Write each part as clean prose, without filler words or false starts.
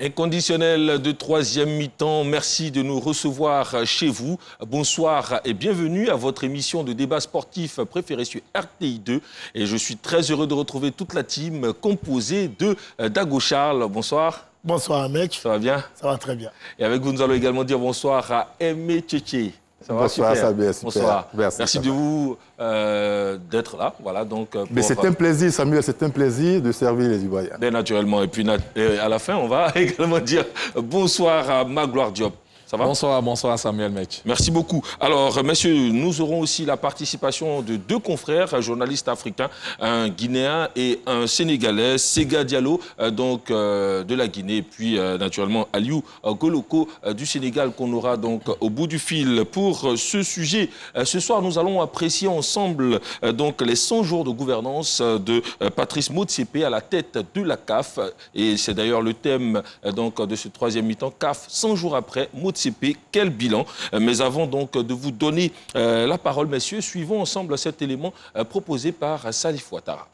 Inconditionnel de troisième mi-temps, merci de nous recevoir chez vous. Bonsoir et bienvenue à votre émission de débat sportif préférée sur RTI 2. Et je suis très heureux de retrouver toute la team composée de Dago Charles. Bonsoir. Bonsoir mec. Ça va bien? Ça va très bien. Et avec vous, nous allons également dire bonsoir à Aimé Tchétché. Ça va, bonsoir, ça va bien, super. Bonsoir. Merci de vous d'être là. Voilà, donc, mais c'est un plaisir, Samuel, c'est un plaisir de servir les Ivoiriens. Bien naturellement. Et puis à la fin, on va également dire bonsoir à Magloire Diop. Ça va? Bonsoir Samuel, mec. Merci beaucoup. Alors, messieurs, nous aurons aussi la participation de deux confrères, journalistes africains, un Guinéen et un Sénégalais, Sega Diallo, de la Guinée, puis naturellement Aliou Goloko du Sénégal, qu'on aura donc au bout du fil. Pour ce sujet, ce soir, nous allons apprécier ensemble les 100 jours de gouvernance de Patrice Motsepe à la tête de la CAF. Et c'est d'ailleurs le thème de ce troisième mi-temps, CAF 100 jours après Motsepe. Quel bilan? Mais avant donc de vous donner la parole, messieurs, suivons ensemble cet élément proposé par Salif Ouattara.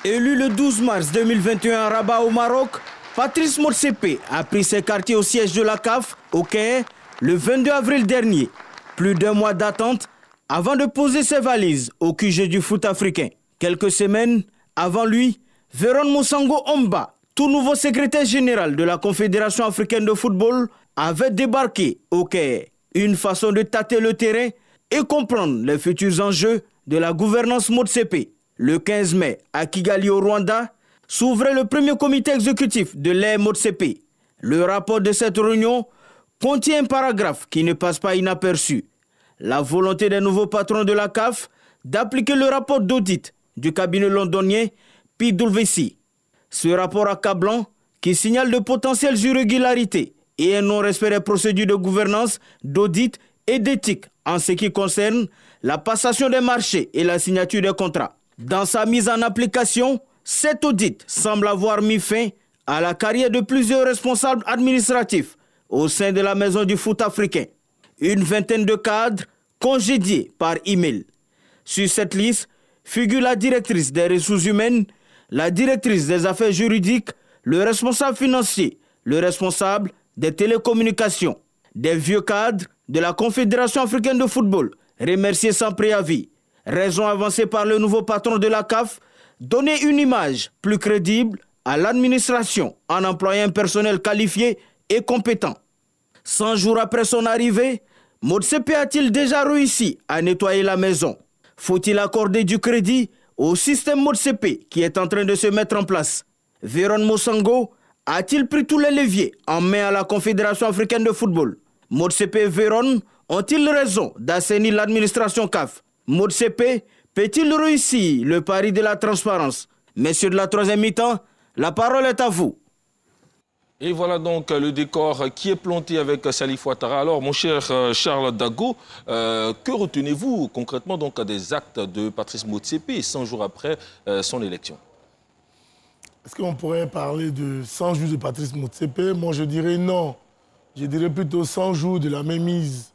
Élu le 12 mars 2021 à Rabat au Maroc, Patrice Motsepe a pris ses quartiers au siège de la CAF, au Caire, le 22 avril dernier. Plus d'un mois d'attente avant de poser ses valises au QG du foot africain. Quelques semaines avant lui, Véron Moussango Omba, tout nouveau secrétaire général de la Confédération africaine de football, avait débarqué au Caire. Une façon de tâter le terrain et comprendre les futurs enjeux de la gouvernance Motsepe. Le 15 mai, à Kigali au Rwanda, s'ouvrait le premier comité exécutif de l'ère Motsepe. Le rapport de cette réunion contient un paragraphe qui ne passe pas inaperçu. La volonté des nouveaux patrons de la CAF d'appliquer le rapport d'audit du cabinet londonien PwC. Ce rapport accablant, qui signale de potentielles irrégularités et un non-respect des procédures de gouvernance, d'audit et d'éthique en ce qui concerne la passation des marchés et la signature des contrats. Dans sa mise en application, cet audit semble avoir mis fin à la carrière de plusieurs responsables administratifs au sein de la maison du foot africain. Une vingtaine de cadres congédiés par email. Sur cette liste figure la directrice des ressources humaines, la directrice des affaires juridiques, le responsable financier, le responsable des télécommunications. Des vieux cadres de la Confédération africaine de football, remerciés sans préavis. Raison avancée par le nouveau patron de la CAF, donner une image plus crédible à l'administration en employant un personnel qualifié et compétent. 100 jours après son arrivée, Motsepe a-t-il déjà réussi à nettoyer la maison? Faut-il accorder du crédit au système Motsepe qui est en train de se mettre en place? Véron Moussango a-t-il pris tous les leviers en main à la Confédération africaine de football? Motsepe et Véron ont-ils raison d'assainir l'administration CAF? Motsepe peut-il réussir le pari de la transparence? Messieurs de la troisième mi-temps, la parole est à vous. Et voilà donc le décor qui est planté avec Salif Ouattara. Alors, mon cher Charles Dago, que retenez-vous concrètement donc des actes de Patrice Motsepe 100 jours après son élection? Est-ce qu'on pourrait parler de 100 jours de Patrice Motsepe? Moi, je dirais non. Je dirais plutôt 100 jours de la mainmise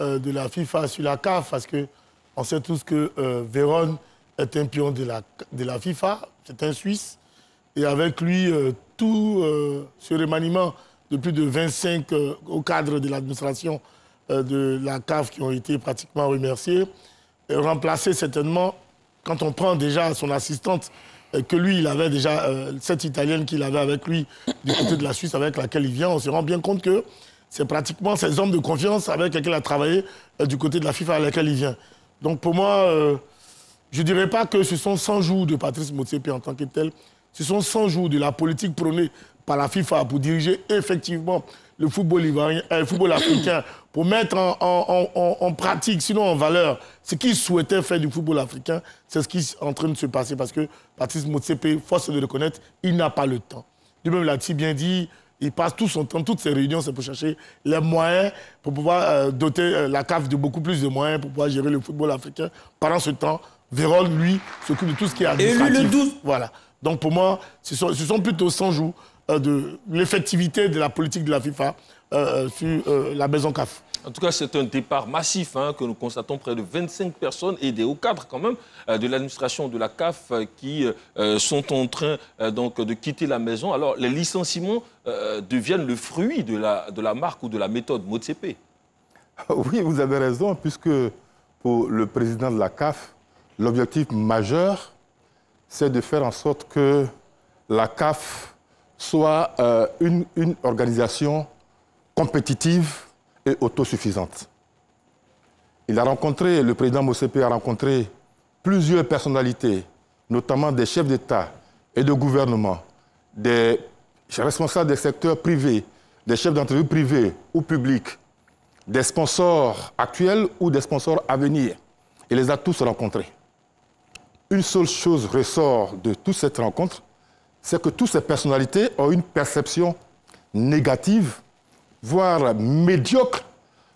de la FIFA sur la CAF, parce qu'on sait tous que Véron est un pion de la FIFA, c'est un Suisse, et avec lui, tout ce remaniement de plus de 25 au cadre de l'administration de la CAF qui ont été pratiquement remerciés, remplacé certainement, quand on prend déjà son assistante, que lui, il avait déjà cette Italienne qu'il avait avec lui du côté de la Suisse avec laquelle il vient, on se rend bien compte que c'est pratiquement ces hommes de confiance avec lesquels il a travaillé du côté de la FIFA avec laquelle il vient. Donc pour moi, je ne dirais pas que ce sont 100 jours de Patrice Motsepe en tant que tel. Ce sont 100 jours de la politique prônée par la FIFA pour diriger effectivement le football ivoirien, le football africain, pour mettre en pratique, sinon en valeur, ce qu'il souhaitait faire du football africain. C'est ce qui est en train de se passer parce que Patrice Motsepe, force de le reconnaître, il n'a pas le temps. Lui-même l'a si bien dit, il passe tout son temps, toutes ses réunions, c'est pour chercher les moyens pour pouvoir doter la CAF de beaucoup plus de moyens pour pouvoir gérer le football africain. Pendant ce temps, Véron, lui, s'occupe de tout ce qui est administratif. Et lui, le 12... Voilà. Donc pour moi, ce sont plutôt 100 jours de l'effectivité de la politique de la FIFA sur la maison CAF. En tout cas, c'est un départ massif hein, que nous constatons, près de 25 personnes et des hauts cadres quand même de l'administration de la CAF qui sont en train donc, de quitter la maison. Alors, les licenciements deviennent le fruit de la marque ou de la méthode Motsepe. Oui, vous avez raison, puisque pour le président de la CAF, l'objectif majeur, c'est de faire en sorte que la CAF soit une organisation compétitive et autosuffisante. Le président Motsepe a rencontré plusieurs personnalités, notamment des chefs d'État et de gouvernement, des responsables des secteurs privés, des chefs d'entreprise privés ou publics, des sponsors actuels ou des sponsors à venir. Il les a tous rencontrés. Une seule chose ressort de toute cette rencontre, c'est que toutes ces personnalités ont une perception négative, voire médiocre.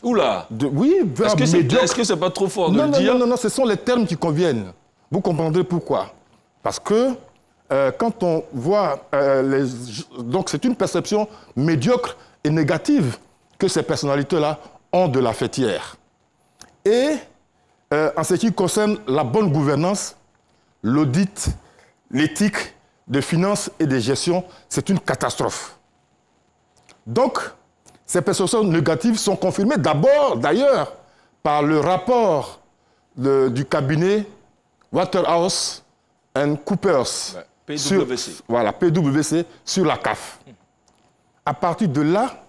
Oula! Oui, voire médiocre. Est-ce que c'est pas trop fort de le dire? Non, ce sont les termes qui conviennent. Vous comprendrez pourquoi. Parce que quand on voit... Donc c'est une perception médiocre et négative que ces personnalités-là ont de la fêtière. Et en ce qui concerne la bonne gouvernance, l'audit, l'éthique de finances et de gestion, c'est une catastrophe. Donc, ces perceptions négatives sont confirmées d'abord, d'ailleurs, par le rapport du cabinet Waterhouse and Coopers. PwC. Voilà, PwC sur la CAF. À partir de là,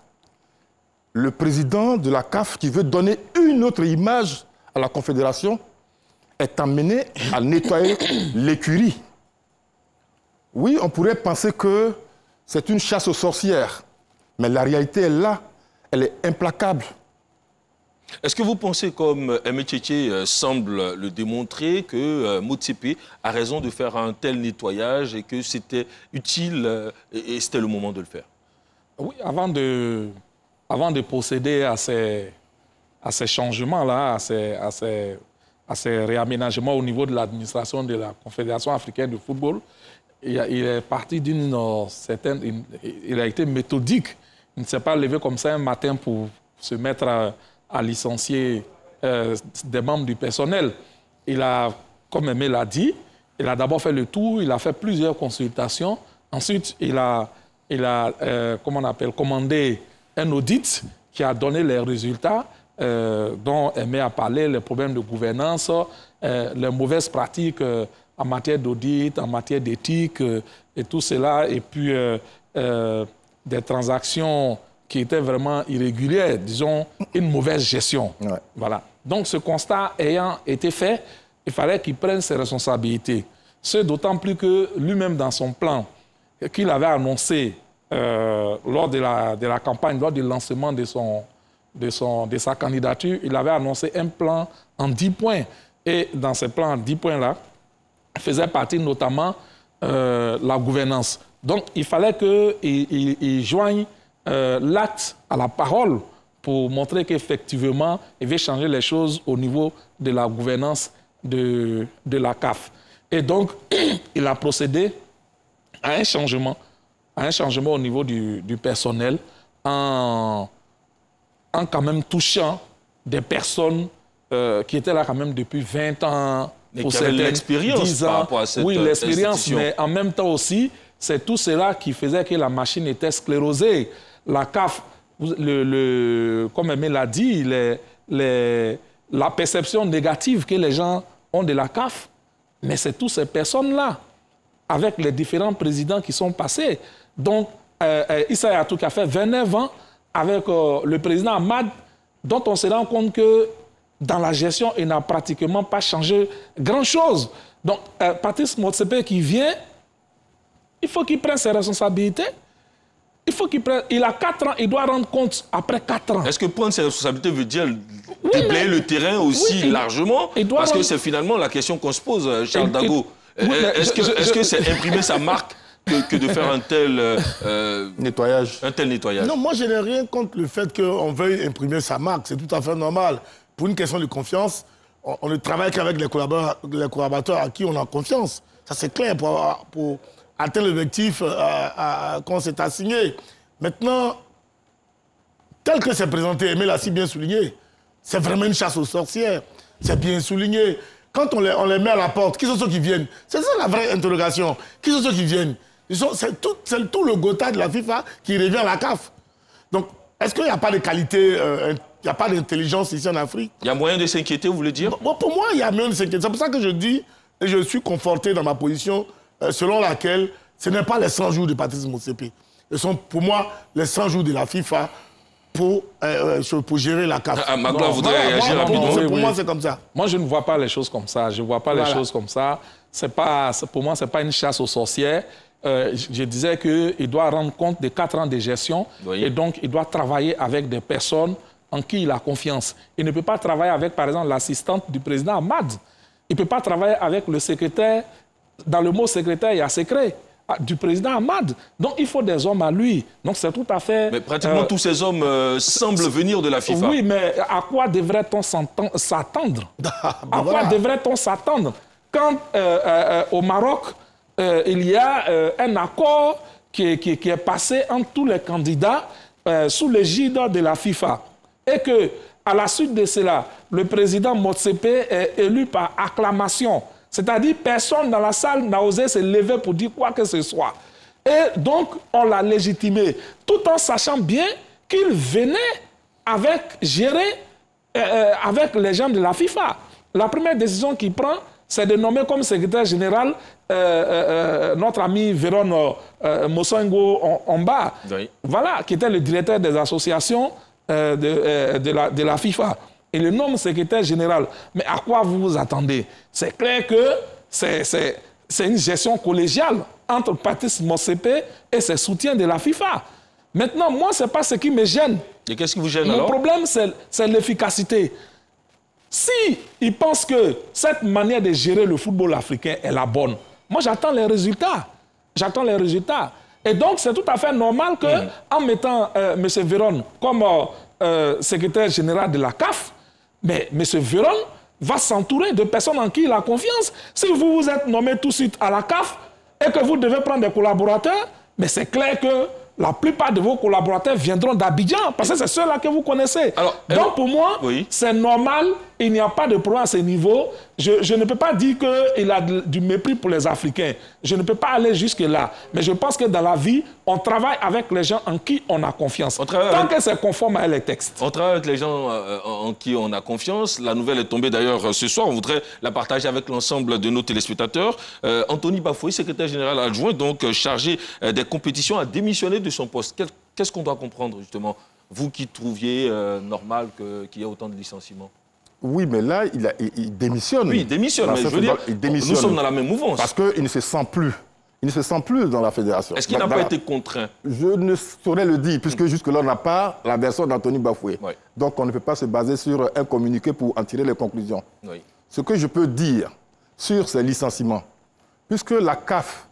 le président de la CAF, qui veut donner une autre image à la Confédération, est amené à nettoyer l'écurie. Oui, on pourrait penser que c'est une chasse aux sorcières, mais la réalité est là, elle est implacable. Est-ce que vous pensez, comme Aimé Tchétché semble le démontrer, que Motsepe a raison de faire un tel nettoyage et que c'était utile et c'était le moment de le faire? Oui, avant de procéder à ces changements-là, à ces réaménagements au niveau de l'administration de la Confédération africaine de football, il est parti d'une certaine... Il a été méthodique. Il ne s'est pas levé comme ça un matin pour se mettre à licencier des membres du personnel. Il a, comme Aimé l'a dit, il a d'abord fait le tour, il a fait plusieurs consultations. Ensuite, il a comment on appelle, commandé un audit qui a donné les résultats dont Aimé a parlé, les problèmes de gouvernance, les mauvaises pratiques en matière d'audit, en matière d'éthique et tout cela, et puis des transactions qui étaient vraiment irrégulières, disons, une mauvaise gestion. Ouais. Voilà. Donc, ce constat ayant été fait, il fallait qu'il prenne ses responsabilités. Ce d'autant plus que lui-même, dans son plan qu'il avait annoncé lors de la campagne, lors du lancement de sa candidature, il avait annoncé un plan en 10 points. Et dans ce plan en 10 points-là, faisait partie notamment la gouvernance. Donc, il fallait qu'il joigne l'acte à la parole pour montrer qu'effectivement, il veut changer les choses au niveau de la gouvernance de la CAF. Et donc, il a procédé à un changement au niveau du personnel en quand même touchant des personnes qui étaient là quand même depuis 20 ans. Mais qui avaient l'expérience par rapport à cette oui, l'expérience, institution. Mais en même temps aussi, c'est tout cela qui faisait que la machine était sclérosée. La CAF, comme Aimé l'a dit, la perception négative que les gens ont de la CAF, mais c'est toutes ces personnes-là, avec les différents présidents qui sont passés. Donc, Issa Yatou qui a fait 29 ans avec le président Ahmad, dont on se rend compte que dans la gestion, il n'a pratiquement pas changé grand-chose. Donc, Patrice Motsepe qui vient, il faut qu'il prenne ses responsabilités. Il a 4 ans, il doit rendre compte après 4 ans. Est-ce que prendre ses responsabilités veut dire déblayer le terrain aussi largement? Parce que c'est finalement la question qu'on se pose, Charles Dago. Est-ce que c'est imprimer sa marque que de faire un tel nettoyage? Non, moi je n'ai rien contre le fait qu'on veuille imprimer sa marque. C'est tout à fait normal. Pour une question de confiance, on ne travaille qu'avec les collaborateurs à qui on a confiance. Ça c'est clair pour atteindre l'objectif qu'on s'est assigné. Maintenant, tel que c'est présenté, Aimé l'a si bien souligné, c'est vraiment une chasse aux sorcières. C'est bien souligné. Quand on les met à la porte, qui sont ceux qui viennent? C'est ça la vraie interrogation. Qui sont ceux qui viennent? C'est tout le Gotha de la FIFA qui revient à la CAF. Donc, est-ce qu'il n'y a pas de qualité, il n'y a pas d'intelligence ici en Afrique? Il y a moyen de s'inquiéter, vous voulez dire? Bon, pour moi, il y a moyen de s'inquiéter. C'est pour ça que je dis, et je suis conforté dans ma position, selon laquelle ce n'est pas les 100 jours de Patrice Motsepe. Ce sont pour moi les 100 jours de la FIFA pour gérer la CAF. Magloire voudrait réagir rapidement. Pour moi, c'est comme ça. Moi, je ne vois pas les choses comme ça. Je ne vois pas les choses comme ça. Pour moi, ce n'est pas une chasse aux sorcières. Je disais qu'il doit rendre compte des 4 ans de gestion et donc il doit travailler avec des personnes en qui il a confiance. Il ne peut pas travailler avec, par exemple, l'assistante du président Ahmad. Il ne peut pas travailler avec le secrétaire. Dans le mot secrétaire, il y a secret du président Ahmad. Donc, il faut des hommes à lui. Donc, c'est tout à fait... Mais pratiquement tous ces hommes semblent venir de la FIFA. Oui, mais à quoi devrait-on s'attendre? À quoi devrait-on s'attendre quand, au Maroc, il y a un accord qui est passé entre tous les candidats sous l'égide de la FIFA et que, à la suite de cela, le président Motsepe est élu par acclamation. C'est-à-dire personne dans la salle n'a osé se lever pour dire quoi que ce soit. Et donc, on l'a légitimé, tout en sachant bien qu'il venait gérer avec les gens de la FIFA. La première décision qu'il prend, c'est de nommer comme secrétaire général notre ami Véron Mosongo Omba, voilà, qui était le directeur des associations de la FIFA. Et le nomme secrétaire général. Mais à quoi vous vous attendez? C'est clair que c'est une gestion collégiale entre Patrice Motsepe et ses soutiens de la FIFA. Maintenant, moi, ce n'est pas ce qui me gêne. Et qu'est-ce qui vous gêne alors? Mon problème, c'est l'efficacité. Si ils pensent que cette manière de gérer le football africain est la bonne, moi, j'attends les résultats. J'attends les résultats. Et donc, c'est tout à fait normal qu'en mettant M. Véron comme secrétaire général de la CAF, mais M. Véron va s'entourer de personnes en qui il a confiance. Si vous vous êtes nommé tout de suite à la CAF et que vous devez prendre des collaborateurs, mais c'est clair que la plupart de vos collaborateurs viendront d'Abidjan, parce que c'est ceux-là que vous connaissez. Alors, donc pour moi, c'est normal, il n'y a pas de problème à ce niveau. Je ne peux pas dire qu'il a du mépris pour les Africains. Je ne peux pas aller jusque-là. Mais je pense que dans la vie, on travaille avec les gens en qui on a confiance. Tant que c'est conforme à les textes. On travaille avec les gens en qui on a confiance. La nouvelle est tombée d'ailleurs ce soir. On voudrait la partager avec l'ensemble de nos téléspectateurs. Anthony Bafoué, secrétaire général adjoint, donc chargé des compétitions, a démissionné de son poste. Qu'est-ce qu'on doit comprendre, justement, vous qui trouviez normal qu'il y ait autant de licenciements? Oui, mais là, il démissionne. Oui, il démissionne, mais je veux dire, nous sommes dans la même mouvance. Parce qu'il ne se sent plus. Il ne se sent plus dans la fédération. Est-ce qu'il n'a pas été contraint? Je ne saurais le dire, puisque jusque-là, on n'a pas la version d'Anthony Bafoué. Oui. Donc, on ne peut pas se baser sur un communiqué pour en tirer les conclusions. Oui. Ce que je peux dire sur ces licenciements, puisque la CAF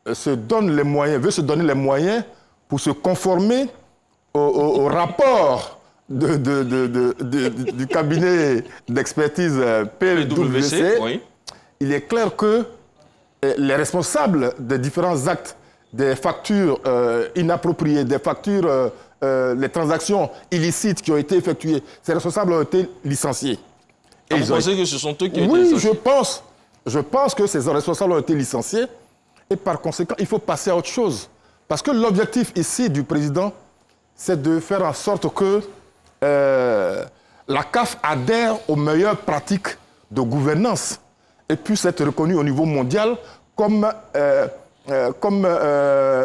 veut se donner les moyens pour se conformer au rapport du cabinet d'expertise PwC, oui. Il est clair que les responsables des différents actes, des factures inappropriées, des factures, les transactions illicites qui ont été effectuées, ces responsables ont été licenciés. Et vous pensez que ce sont eux qui ont été licenciés? Oui, je pense que ces responsables ont été licenciés et par conséquent, il faut passer à autre chose. Parce que l'objectif ici du président, c'est de faire en sorte que la CAF adhère aux meilleures pratiques de gouvernance et puisse être reconnue au niveau mondial comme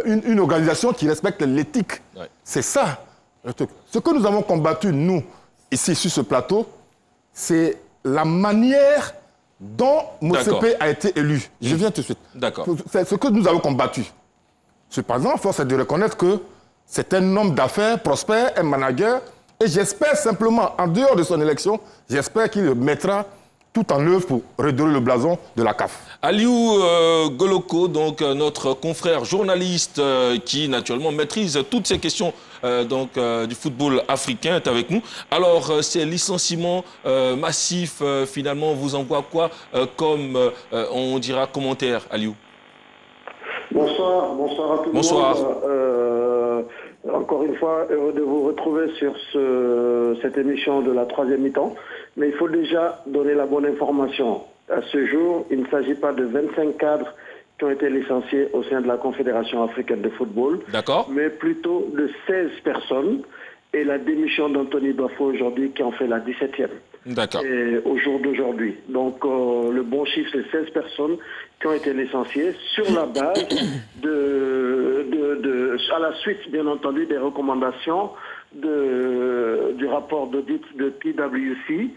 une organisation qui respecte l'éthique. Ouais. C'est ça. Ce que nous avons combattu, nous, ici, sur ce plateau, c'est la manière dont Motsepe a été élu. Je viens tout de suite. D'accord. C'est ce que nous avons combattu. Cependant, force est de reconnaître que c'est un homme d'affaires prospère, un manager. Et j'espère simplement, en dehors de son élection, j'espère qu'il mettra tout en œuvre pour redorer le blason de la CAF. Aliou Goloko, donc notre confrère journaliste qui naturellement maîtrise toutes ces questions du football africain, est avec nous. Alors, ces licenciements massifs, finalement, vous envoient quoi comme, on dira, commentaire, Aliou? Bonsoir à tout le monde. Bonsoir. Encore une fois heureux de vous retrouver sur cette émission de la troisième mi-temps. Mais il faut déjà donner la bonne information. À ce jour, il ne s'agit pas de 25 cadres qui ont été licenciés au sein de la Confédération africaine de football, mais plutôt de 16 personnes. Et la démission d'Anthony Bafo aujourd'hui qui en fait la 17e. Au jour d'aujourd'hui. Donc le bon chiffre, c'est 16 personnes qui ont été licenciées sur la base à la suite, bien entendu, des recommandations du rapport d'audit de PwC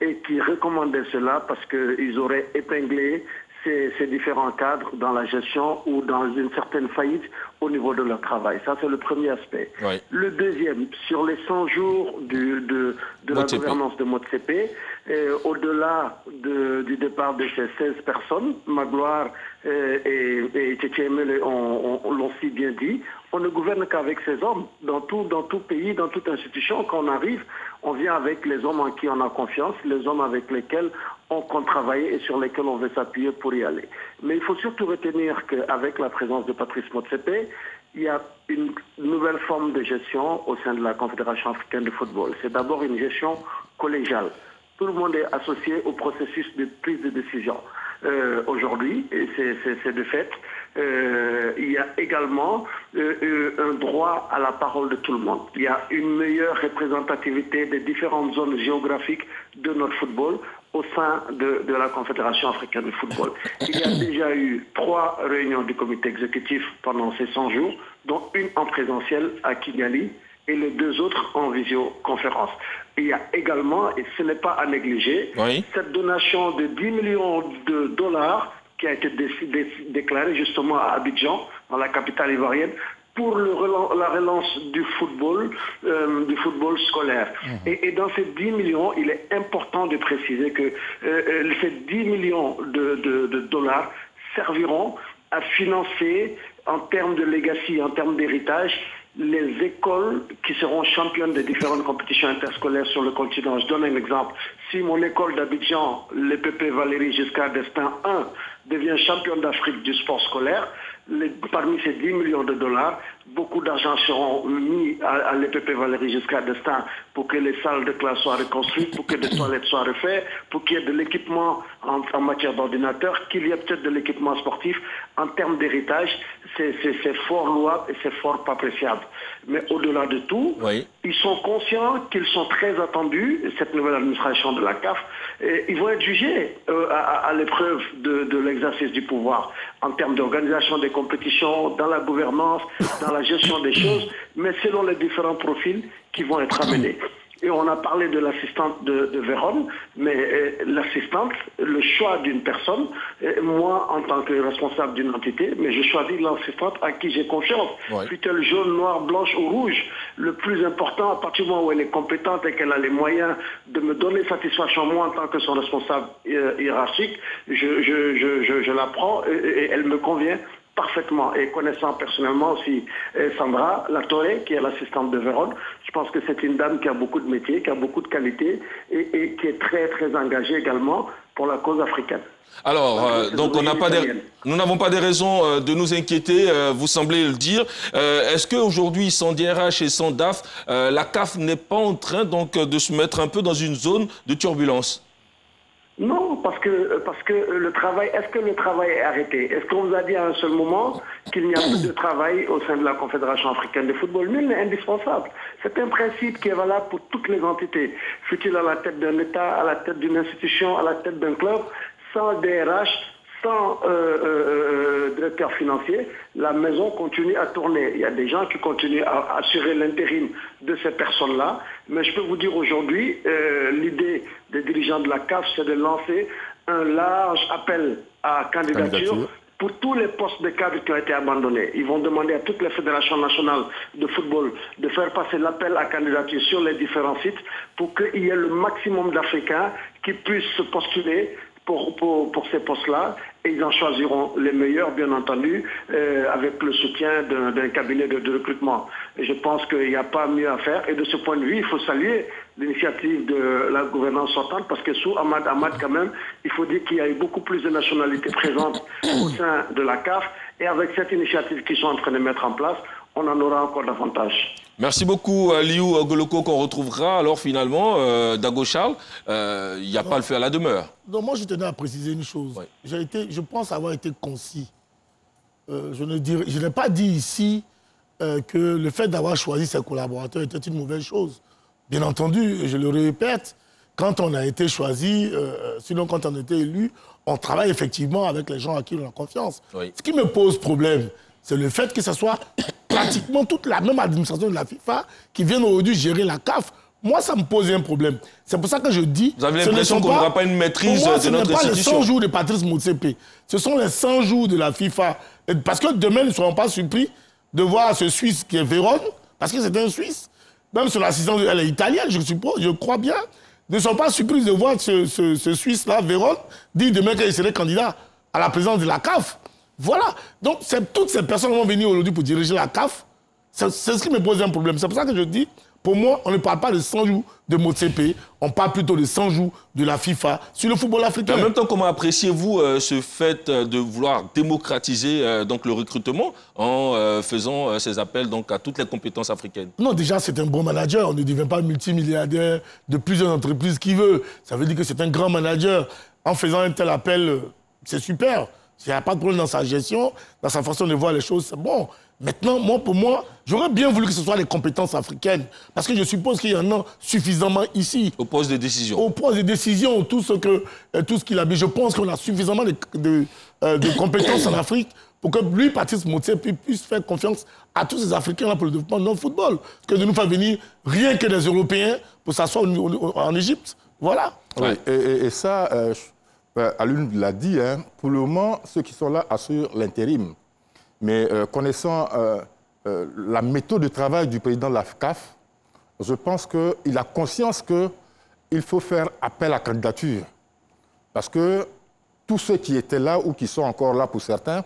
et qui recommandait cela parce qu'ils auraient épinglé ces différents cadres dans la gestion ou dans une certaine faillite au niveau de leur travail. Ça, c'est le premier aspect. Oui. Le deuxième, sur les 100 jours de la gouvernance de Motsepe, au-delà du départ de ces 16 personnes, Magloire et Tchétchémele l'ont si bien dit, on ne gouverne qu'avec ces hommes. Dans tout pays, dans toute institution, quand on arrive, on vient avec les hommes en qui on a confiance, les hommes avec lesquels on compte travailler et sur lesquels on veut s'appuyer pour y aller. Mais il faut surtout retenir qu'avec la présence de Patrice Motsepe, il y a une nouvelle forme de gestion au sein de la Confédération africaine de football. C'est d'abord une gestion collégiale. Tout le monde est associé au processus de prise de décision. Aujourd'hui, et c'est de fait, il y a également un droit à la parole de tout le monde. Il y a une meilleure représentativité des différentes zones géographiques de notre football au sein de la Confédération africaine de football. Il y a déjà eu 3 réunions du comité exécutif pendant ces 100 jours, dont une en présentiel à Kigali et les 2 autres en visioconférence. Il y a également, et ce n'est pas à négliger, cette donation de 10 millions de dollars qui a été déclarée justement à Abidjan, dans la capitale ivoirienne, pour la relance du football scolaire. Et dans ces 10 millions, il est important de préciser que ces 10 millions de dollars serviront à financer, en termes de legacy, en termes d'héritage, les écoles qui seront championnes des différentes compétitions interscolaires sur le continent. Je donne un exemple. Si mon école d'Abidjan, l'EPP Valéry Giscard d'Estaing 1, devient championne d'Afrique du sport scolaire, parmi ces 10 millions de dollars, beaucoup d'argent seront mis à l'EPP Valéry Giscard d'Estaing pour que les salles de classe soient reconstruites, pour que des toilettes soient refaites, pour qu'il y ait de l'équipement en matière d'ordinateur, qu'il y ait peut-être de l'équipement sportif. En termes d'héritage, c'est fort louable et c'est fort pas appréciable. Mais au-delà de tout, ils sont conscients qu'ils sont très attendus, cette nouvelle administration de la CAF, et ils vont être jugés à l'épreuve de l'exercice du pouvoir en termes d'organisation des compétitions, dans la gouvernance, dans la gestion des choses, mais selon les différents profils qui vont être amenés. Et on a parlé de l'assistante de Vérone, mais l'assistante, le choix d'une personne, moi en tant que responsable d'une entité, mais je choisis l'assistante à qui j'ai confiance. Plutôt jaune, noir, blanche ou rouge. Le plus important, à partir du moment où elle est compétente et qu'elle a les moyens de me donner satisfaction, moi en tant que son responsable hiérarchique, je la prends et elle me convient parfaitement. Et connaissant personnellement aussi Sandra Latoré, qui est l'assistante de Vérone, je pense que c'est une dame qui a beaucoup de métiers, qui a beaucoup de qualités et qui est très très engagée également pour la cause africaine. Alors, donc nous n'avons pas des raisons de nous inquiéter, vous semblez le dire. Est-ce qu'aujourd'hui, sans DRH et sans DAF, la CAF n'est pas en train donc de se mettre un peu dans une zone de turbulence ? Non, parce que le travail, est-ce que le travail est arrêté? Est-ce qu'on vous a dit à un seul moment qu'il n'y a plus de travail au sein de la Confédération africaine de football? Nul n'est indispensable. C'est un principe qui est valable pour toutes les entités. Fut-il à la tête d'un État, à la tête d'une institution, à la tête d'un club, sans DRH, sans directeur financier, la maison continue à tourner. Il y a des gens qui continuent à assurer l'intérim de ces personnes-là. Mais je peux vous dire aujourd'hui, l'idée des dirigeants de la CAF, c'est de lancer un large appel à candidature pour tous les postes de cadres qui ont été abandonnés. Ils vont demander à toutes les fédérations nationales de football de faire passer l'appel à candidature sur les différents sites pour qu'il y ait le maximum d'Africains qui puissent se postuler pour ces postes-là, et ils en choisiront les meilleurs, bien entendu, avec le soutien d'un cabinet de recrutement. Et je pense qu'il n'y a pas mieux à faire. Et de ce point de vue, il faut saluer l'initiative de la gouvernance sortante, parce que sous Ahmad quand même, il faut dire qu'il y a eu beaucoup plus de nationalités présentes au sein de la CAF, et avec cette initiative qu'ils sont en train de mettre en place, on en aura encore davantage. Merci beaucoup, Liu Goloko, qu'on retrouvera alors finalement, Dago Charles. Il n'y a pas le feu à la demeure. Donc moi, je tenais à préciser une chose. Ouais. Je pense avoir été concis. Je n'ai pas dit ici que le fait d'avoir choisi ses collaborateurs était une mauvaise chose. Bien entendu, je le répète, quand on a été choisi, sinon quand on a été élu, on travaille effectivement avec les gens à qui on a confiance. Oui. Ce qui me pose problème, c'est le fait que ce soit pratiquement toute la même administration de la FIFA qui vienne aujourd'hui gérer la CAF. Moi, ça me pose un problème. C'est pour ça que je dis... Vous avez l'impression qu'on n'aura pas une maîtrise de notre institution? Ce n'est pas les 100 jours de Patrice Motsepe. Ce sont les 100 jours de la FIFA. Parce que demain, ils ne seront pas surpris de voir ce Suisse qui est Vérone, parce que c'est un Suisse. Même sur l'assistance, elle est italienne, je suppose, je crois bien. Ne sont pas surpris de voir ce Suisse-là, Vérone, dire demain qu'il serait candidat à la présidence de la CAF. Voilà. Donc, toutes ces personnes vont venir aujourd'hui pour diriger la CAF. C'est ce qui me pose un problème. C'est pour ça que je dis, pour moi, on ne parle pas de 100 jours de Motsepe, on parle plutôt de 100 jours de la FIFA sur le football africain. En même temps, comment appréciez-vous ce fait de vouloir démocratiser donc, le recrutement en faisant ces appels donc, à toutes les compétences africaines? Non, déjà, c'est un bon manager. On ne devient pas multimilliardaire de plusieurs entreprises qu'il veut. Ça veut dire que c'est un grand manager. En faisant un tel appel, c'est super. Il n'y a pas de problème dans sa gestion, dans sa façon de voir les choses, c'est bon. Maintenant, pour moi, j'aurais bien voulu que ce soit les compétences africaines. Parce que je suppose qu'il y en a suffisamment ici. Au poste de décision. Au poste de décision, tout ce qu'il a dit. Je pense qu'on a suffisamment de compétences en Afrique pour que lui, Patrice Motsepe, puisse faire confiance à tous ces Africains-là pour le développement de notre football. Parce que de nous faire venir rien que des Européens pour s'asseoir en Égypte. Voilà. Oui, et ça, Alun l'a dit, hein, pour le moment, ceux qui sont là assurent l'intérim. Mais connaissant la méthode de travail du président de la CAF, je pense qu'il a conscience qu'il faut faire appel à candidature. Parce que tous ceux qui étaient là ou qui sont encore là pour certains,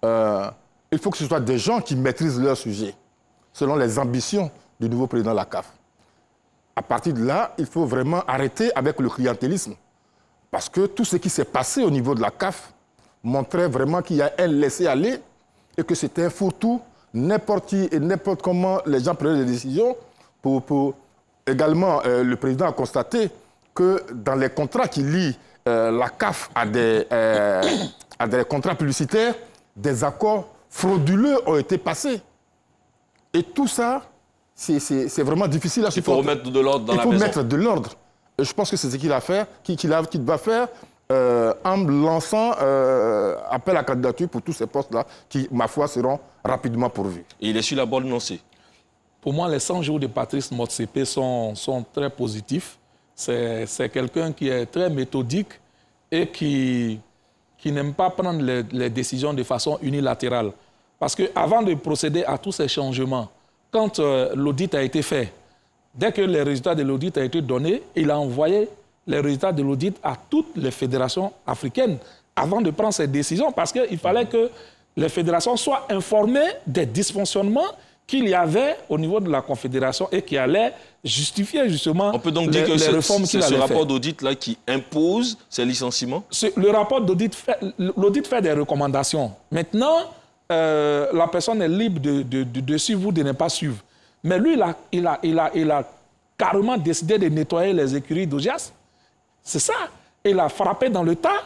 il faut que ce soit des gens qui maîtrisent leur sujet, selon les ambitions du nouveau président de la CAF. À partir de là, il faut vraiment arrêter avec le clientélisme. Parce que tout ce qui s'est passé au niveau de la CAF montrait vraiment qu'il y a un laisser-aller et que c'était un fourre-tout, n'importe qui et n'importe comment les gens prenaient des décisions. Également, le président a constaté que dans les contrats qui lient la CAF à des contrats publicitaires, des accords frauduleux ont été passés. Et tout ça, c'est vraiment difficile à supporter. Il faut remettre de l'ordre dans la maison. Il faut mettre de l'ordre. Je pense que c'est ce qu'il a fait, qu'il va faire en lançant appel à candidature pour tous ces postes-là qui, ma foi, seront rapidement pourvus. Et il est sur la bonne lancée. Pour moi, les 100 jours de Patrice Motsepe sont très positifs. C'est quelqu'un qui est très méthodique et qui n'aime pas prendre les décisions de façon unilatérale. Parce qu'avant de procéder à tous ces changements, quand l'audit a été fait, dès que les résultats de l'audit ont été donnés, il a envoyé les résultats de l'audit à toutes les fédérations africaines avant de prendre ces décisions, parce qu'il fallait que les fédérations soient informées des dysfonctionnements qu'il y avait au niveau de la Confédération et qui allaient justifier justement on peut donc dire que c'est ce rapport d'audit-là qui impose ces licenciements? Le rapport d'audit fait des recommandations. Maintenant, la personne est libre de suivre ou de ne pas suivre. Mais lui, il a carrément décidé de nettoyer les écuries d'Augias. C'est ça. Il a frappé dans le tas.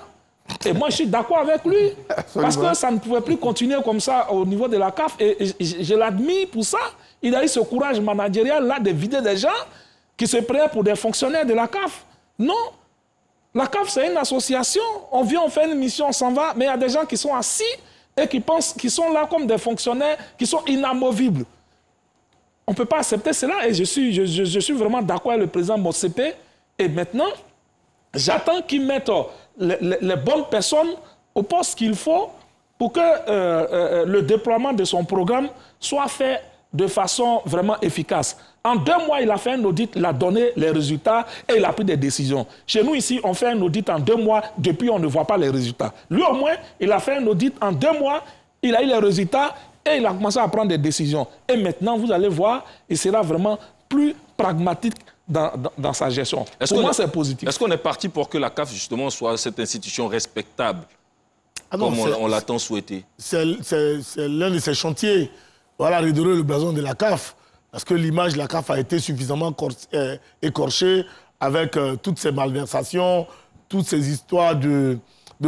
Et moi, je suis d'accord avec lui. Parce que ça ne pouvait plus continuer comme ça au niveau de la CAF. Et je l'admire pour ça. Il a eu ce courage managérial-là de vider des gens qui se prenaient pour des fonctionnaires de la CAF. Non. La CAF, c'est une association. On vient, on fait une mission, on s'en va. Mais il y a des gens qui sont assis et qui pensent qu'ils sont là comme des fonctionnaires qui sont inamovibles. On ne peut pas accepter cela et je suis vraiment d'accord avec le président Motsepe. Et maintenant, j'attends qu'il mette les bonnes personnes au poste qu'il faut pour que le déploiement de son programme soit fait de façon vraiment efficace. En 2 mois, il a fait un audit, il a donné les résultats et il a pris des décisions. Chez nous, ici, on fait un audit en 2 mois, depuis on ne voit pas les résultats. Lui, au moins, il a fait un audit en 2 mois, il a eu les résultats et il a commencé à prendre des décisions. Et maintenant, vous allez voir, il sera vraiment plus pragmatique dans sa gestion. Pour moi, c'est positif. Est-ce qu'on est parti pour que la CAF, justement, soit cette institution respectable, comme on l'a tant souhaité? C'est l'un de ces chantiers. Voilà, redorer le blason de la CAF. parce que l'image de la CAF a été suffisamment écorchée avec toutes ces malversations, toutes ces histoires de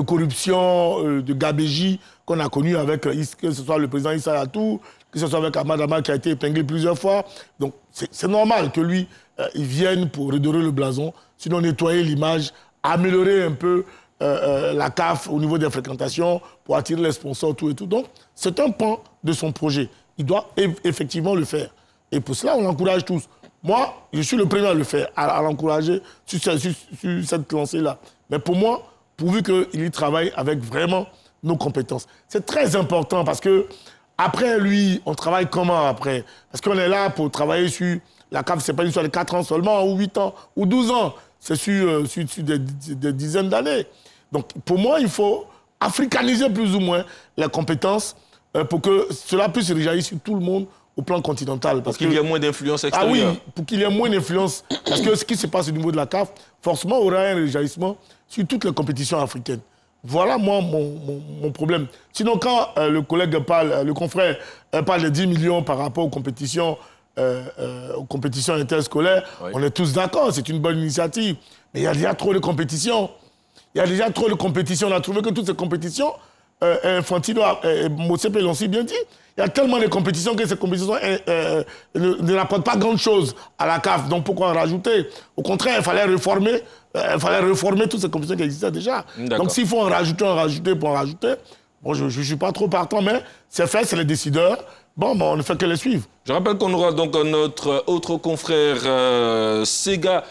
corruption, de gabégie qu'on a connues avec, que ce soit le président Issa Yatou, que ce soit avec Ahmad Ahmad qui a été épinglé plusieurs fois. Donc c'est normal que lui, il vienne pour redorer le blason, sinon nettoyer l'image, améliorer un peu la CAF au niveau des fréquentations pour attirer les sponsors, tout et tout. Donc c'est un pan de son projet. Il doit effectivement le faire. Et pour cela, on l'encourage tous. Moi, je suis le premier à le faire, à l'encourager sur cette lancée-là. Mais pour moi, pourvu qu'il y travaille avec vraiment nos compétences. C'est très important parce que après lui, on travaille comment après? Parce qu'on est là pour travailler sur la CAF, c'est pas une histoire de 4 ans seulement, ou 8 ans, ou 12 ans. C'est sur des dizaines d'années. Donc pour moi, il faut africaniser plus ou moins les compétences pour que cela puisse réagir sur tout le monde au plan continental. Parce qu'il y a moins d'influence extérieure. Ah oui, pour qu'il y ait moins d'influence. Parce que ce qui se passe au niveau de la CAF, forcément, aura un réjaillissement sur toutes les compétitions africaines. Voilà, moi, mon problème. Sinon, quand le collègue parle, le confrère parle de 10 millions par rapport aux compétitions interscolaires, oui, on est tous d'accord, c'est une bonne initiative. Mais il y a déjà trop de compétitions. Il y a déjà trop de compétitions. On a trouvé que toutes ces compétitions, Infantino et Motsepe l'ont si bien dit, il y a tellement de compétitions que ces compétitions ne rapportent pas grand-chose à la CAF. Donc pourquoi en rajouter? Au contraire, il fallait réformer toutes ces compétitions qui existaient déjà. Donc s'il faut en rajouter pour en rajouter, bon, je ne suis pas trop partant, mais c'est fait, c'est les décideurs. Bon, on ne fait que les suivre. Je rappelle qu'on aura donc notre autre confrère Sega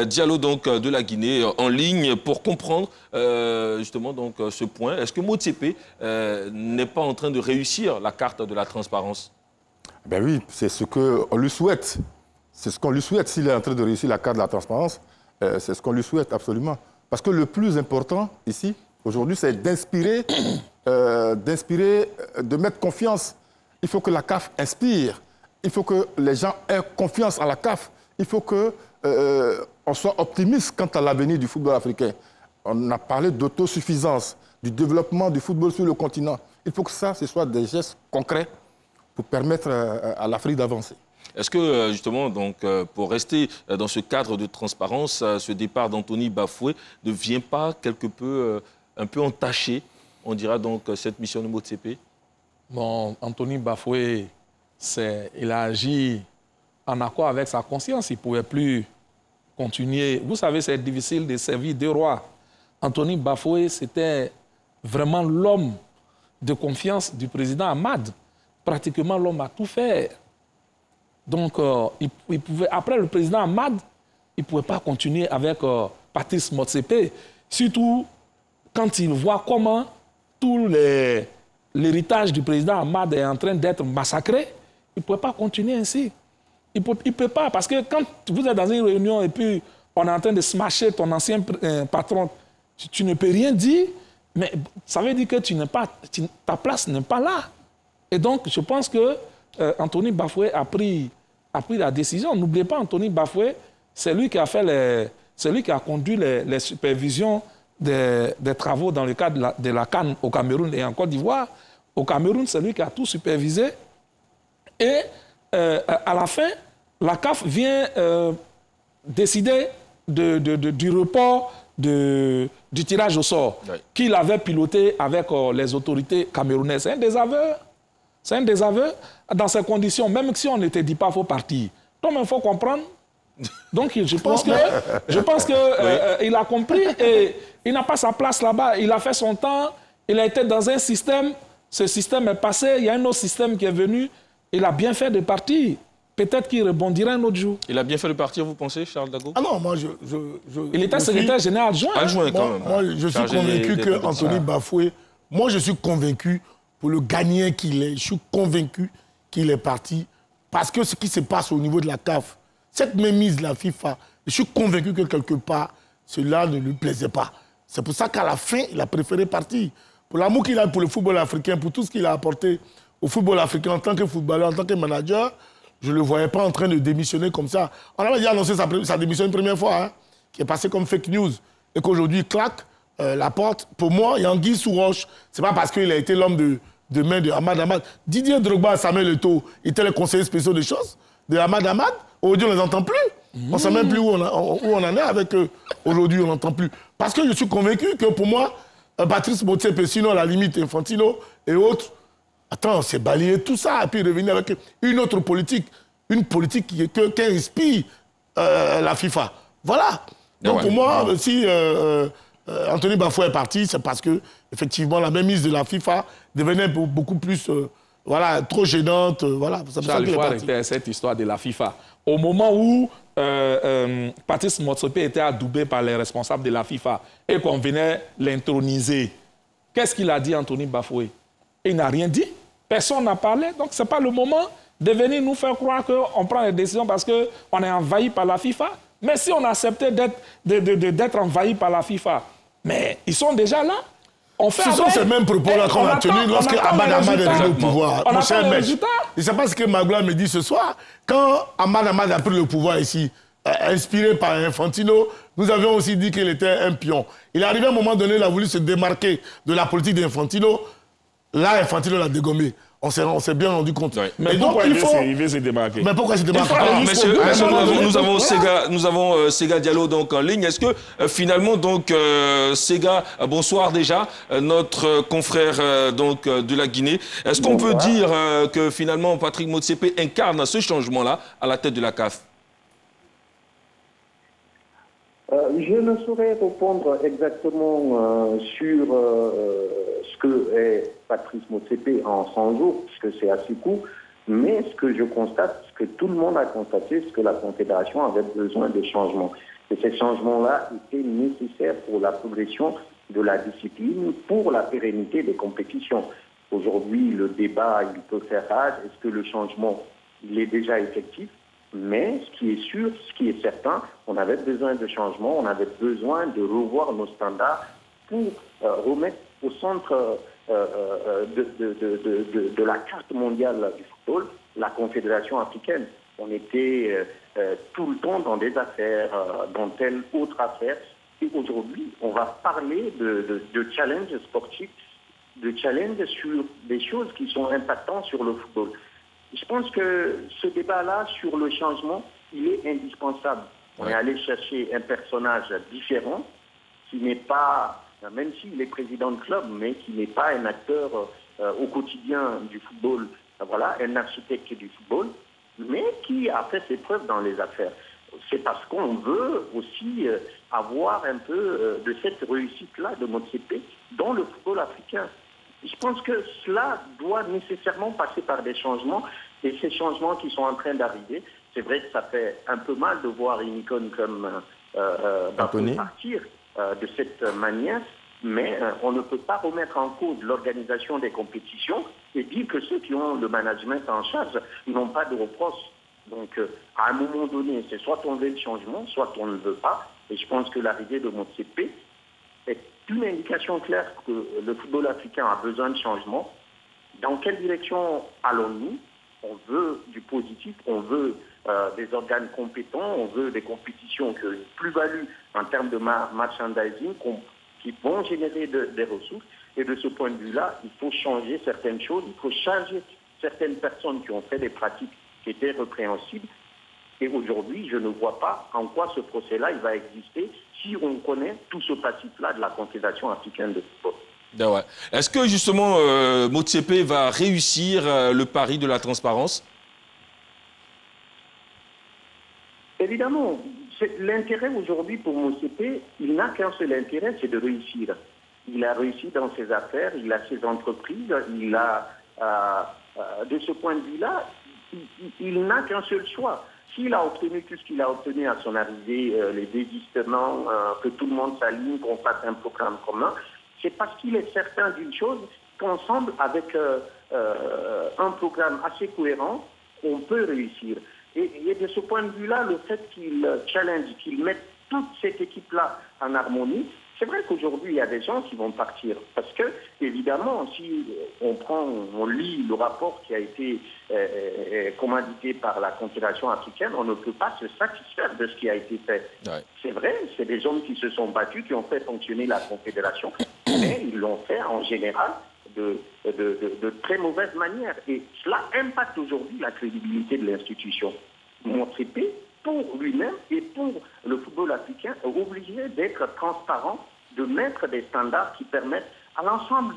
Diallo donc, de la Guinée en ligne pour comprendre justement donc, ce point. Est-ce que Motsepe n'est pas en train de réussir la carte de la transparence? Ben oui, c'est ce qu'on lui souhaite. C'est ce qu'on lui souhaite. S'il est en train de réussir la carte de la transparence, c'est ce qu'on lui souhaite absolument. Parce que le plus important ici, aujourd'hui, c'est d'inspirer, de mettre confiance. Il faut que la CAF inspire. Il faut que les gens aient confiance à la CAF. Il faut qu'on soit optimiste quant à l'avenir du football africain. On a parlé d'autosuffisance, du développement du football sur le continent. Il faut que ça, ce soit des gestes concrets pour permettre à l'Afrique d'avancer. Est-ce que, justement, donc, pour rester dans ce cadre de transparence, ce départ d'Anthony Bafoué ne vient pas quelque peu, un peu entacher, on dira donc, cette mission de Motsepe? Bon, Anthony Bafoué, il a agi en accord avec sa conscience. Il ne pouvait plus continuer. Vous savez, c'est difficile de servir deux rois. Anthony Bafoué, c'était vraiment l'homme de confiance du président Ahmad. Pratiquement l'homme à tout faire. Donc, il pouvait, après le président Ahmad, il ne pouvait pas continuer avec Patrice Motsepe. Surtout quand il voit comment tous l'héritage du président Ahmad est en train d'être massacré, il ne pouvait pas continuer ainsi. Il ne peut pas, parce que quand vous êtes dans une réunion et puis on est en train de smasher ton ancien patron, tu ne peux rien dire, mais ça veut dire que ta place n'est pas là. Et donc, je pense que Anthony Bafoué a pris la décision. N'oubliez pas, Anthony Bafoué, c'est lui qui a conduit les supervisions des travaux dans le cadre de la CAN au Cameroun et en Côte d'Ivoire. Au Cameroun, c'est lui qui a tout supervisé. Et à la fin, la CAF vient décider du report du tirage au sort, oui, qu'il avait piloté avec les autorités camerounaises. C'est un désaveu. C'est un désaveu. Dans ces conditions, même si on ne te dit pas qu'il faut partir, donc il faut comprendre. Donc je pense que il a compris et il n'a pas sa place là-bas. Il a fait son temps, il a été dans un système, ce système est passé, il y a un autre système qui est venu, il a bien fait de partir. Peut-être qu'il rebondira un autre jour. Il a bien fait de partir, vous pensez, Charles Dago? Ah non, moi il était secrétaire général adjoint. Adjoint quand même. Moi, je suis convaincu qu'Anthony Bafoué, moi je suis convaincu pour le gagnant qu'il est, je suis convaincu qu'il est parti parce que ce qui se passe au niveau de la CAF, cette mémise de la FIFA, je suis convaincu que quelque part, cela ne lui plaisait pas. C'est pour ça qu'à la fin, il a préféré partir. Pour l'amour qu'il a pour le football africain, pour tout ce qu'il a apporté au football africain en tant que footballeur, en tant que manager, je ne le voyais pas en train de démissionner comme ça. On avait déjà annoncé sa démission une première fois, hein, qui est passée comme fake news, et qu'aujourd'hui, il claque la porte. Pour moi, il y a anguille sous roche. Ce n'est pas parce qu'il a été l'homme de main de Ahmad Ahmad. Didier Drogba, Samuel Eto'o, étaient les conseillers spéciaux des choses. de Ahmad Ahmad. Aujourd'hui, on ne les entend plus. On ne sait même plus où on en est avec eux. Aujourd'hui, on n'entend plus. Parce que je suis convaincu que pour moi, Patrice Motsepe, sinon à la limite Infantino et autres, attends, c'est balayer tout ça et puis revenir avec une autre politique. Une politique qui inspire la FIFA. Voilà. Donc pour moi, si Anthony Bafou est parti, c'est parce que effectivement la mainmise de la FIFA devenait beaucoup plus voilà, trop gênante. Voilà. Charles, il faut arrêter cette histoire de la FIFA. Au moment où Patrice Motsepe était adoubé par les responsables de la FIFA et qu'on venait l'introniser, qu'est-ce qu'il a dit, Anthony Bafoué? Il n'a rien dit. Personne n'a parlé. Donc ce n'est pas le moment de venir nous faire croire qu'on prend les décisions parce qu'on est envahi par la FIFA. Mais si on acceptait d'être envahi par la FIFA, mais ils sont déjà là. Ce sont ces mêmes propos-là qu'on a tenus lorsque Ahmad Ahmad est venu au pouvoir. Mon cher maître, je ne sais pas ce que Magloire me dit ce soir. Quand Ahmad Ahmad a pris le pouvoir ici, inspiré par Infantino, nous avions aussi dit qu'il était un pion. Il est arrivé à un moment donné, il a voulu se démarquer de la politique d'Infantino. Là, Infantino l'a dégommé. On s'est bien rendu compte. Oui. Mais donc, pourquoi il veut se démarquer? Mais pourquoi il se démarque? Nous avons Sega Diallo donc, en ligne. Est-ce que finalement, donc, Sega, bonsoir déjà, notre confrère donc, de la Guinée, est-ce qu'on peut dire que finalement Patrick Motsepe incarne ce changement-là à la tête de la CAF? Je ne saurais répondre exactement sur ce que est Patrice Motsepe en 100 jours, puisque c'est assez court, mais ce que je constate, ce que tout le monde a constaté, c'est que la Confédération avait besoin de changements. Et ces changements-là étaient nécessaires pour la progression de la discipline, pour la pérennité des compétitions. Aujourd'hui, le débat, il peut faire rage. Est-ce que le changement, il est déjà effectif? Mais ce qui est sûr, ce qui est certain, on avait besoin de changements, on avait besoin de revoir nos standards pour remettre au centre de la carte mondiale du football la Confédération africaine. On était tout le temps dans des affaires, dans telle autre affaire. Et aujourd'hui, on va parler de challenge sportif, de challenge sur des choses qui sont impactantes sur le football. Je pense que ce débat-là sur le changement, il est indispensable. On est allé chercher un personnage différent qui n'est pas, même s'il est président de club, mais qui n'est pas un acteur au quotidien du football, voilà, un architecte du football, mais qui a fait ses preuves dans les affaires. C'est parce qu'on veut aussi avoir un peu de cette réussite-là de Motsepe dans le football africain. Je pense que cela doit nécessairement passer par des changements, et ces changements qui sont en train d'arriver, c'est vrai que ça fait un peu mal de voir une icône comme partir de cette manière, mais on ne peut pas remettre en cause l'organisation des compétitions et dire que ceux qui ont le management en charge n'ont pas de reproches. Donc, à un moment donné, c'est soit on veut le changement, soit on ne veut pas, et je pense que l'arrivée de Motsepe est une indication claire que le football africain a besoin de changement. Dans quelle direction allons-nous? On veut du positif, on veut des organes compétents, on veut des compétitions qui ont une plus-value en termes de merchandising, qui vont générer des ressources. Et de ce point de vue-là, il faut changer certaines choses, il faut changer certaines personnes qui ont fait des pratiques qui étaient répréhensibles. Et aujourd'hui, je ne vois pas en quoi ce procès-là il va exister si on connaît tout ce passif-là de la Confédération africaine de football. Ouais. Est-ce que justement Motsepe va réussir le pari de la transparence? Évidemment. L'intérêt aujourd'hui pour Motsepe, il n'a qu'un seul intérêt, c'est de réussir. Il a réussi dans ses affaires, il a ses entreprises, il a, de ce point de vue-là, il n'a qu'un seul choix. S'il a obtenu tout ce qu'il a obtenu à son arrivée, les désistements, que tout le monde s'aligne, qu'on fasse un programme commun, c'est parce qu'il est certain d'une chose, qu'ensemble, avec un programme assez cohérent, on peut réussir. Et de ce point de vue-là, le fait qu'il challenge, qu'il mette toute cette équipe-là en harmonie, c'est vrai qu'aujourd'hui, il y a des gens qui vont partir. Parce que, évidemment, si on lit le rapport qui a été commandité par la Confédération africaine, on ne peut pas se satisfaire de ce qui a été fait. Ouais. C'est vrai, c'est des hommes qui se sont battus, qui ont fait fonctionner la Confédération, mais ils l'ont fait en général de très mauvaise manière. Et cela impacte aujourd'hui la crédibilité de l'institution. Motsepe, pour lui-même et pour le football africain, est obligé d'être transparent, de mettre des standards qui permettent à l'ensemble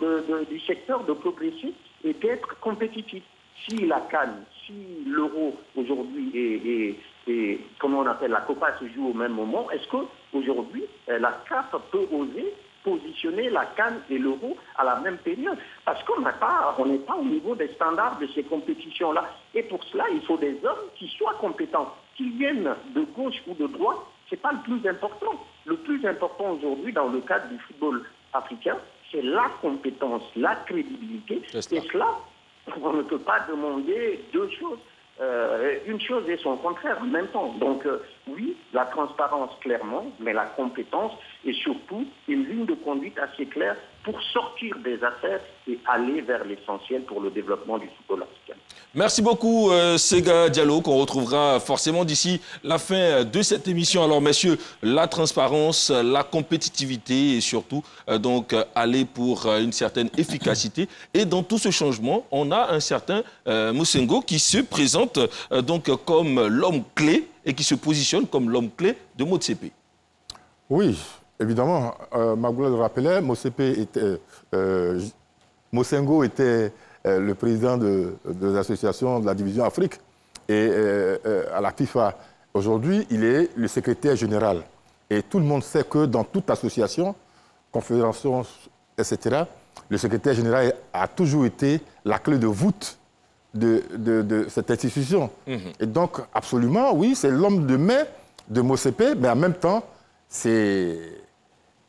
du secteur de progresser et d'être compétitif. Si la CAN, si l'euro aujourd'hui et comment on appelle la Copa se joue au même moment, est-ce qu'aujourd'hui la CAF peut oser positionner la CAN et l'euro à la même période? Parce qu'on n'est pas au niveau des standards de ces compétitions-là. Et pour cela, il faut des hommes qui soient compétents, qui viennent de gauche ou de droite. Ce n'est pas le plus important. Le plus important aujourd'hui dans le cadre du football africain, c'est la compétence, la crédibilité. Et cela, on ne peut pas demander deux choses. Une chose et son contraire en même temps. Donc oui, la transparence clairement, mais la compétence et surtout une ligne de conduite assez claire pour sortir des affaires et aller vers l'essentiel pour le développement du football africain. Merci beaucoup Sega Diallo, qu'on retrouvera forcément d'ici la fin de cette émission. Alors messieurs, la transparence, la compétitivité et surtout donc aller pour une certaine efficacité. Et dans tout ce changement, on a un certain Mosengo qui se présente donc comme l'homme clé et qui se positionne comme l'homme clé de Motsepe. Oui, évidemment, Magoula le rappelait, Mosengo était le président de l'association de la division Afrique et à la FIFA. Aujourd'hui, il est le secrétaire général. Et tout le monde sait que dans toute association, confédération, etc., le secrétaire général a toujours été la clé de voûte de cette institution. Et donc, absolument, oui, c'est l'homme de main de Motsepe, mais en même temps, c'est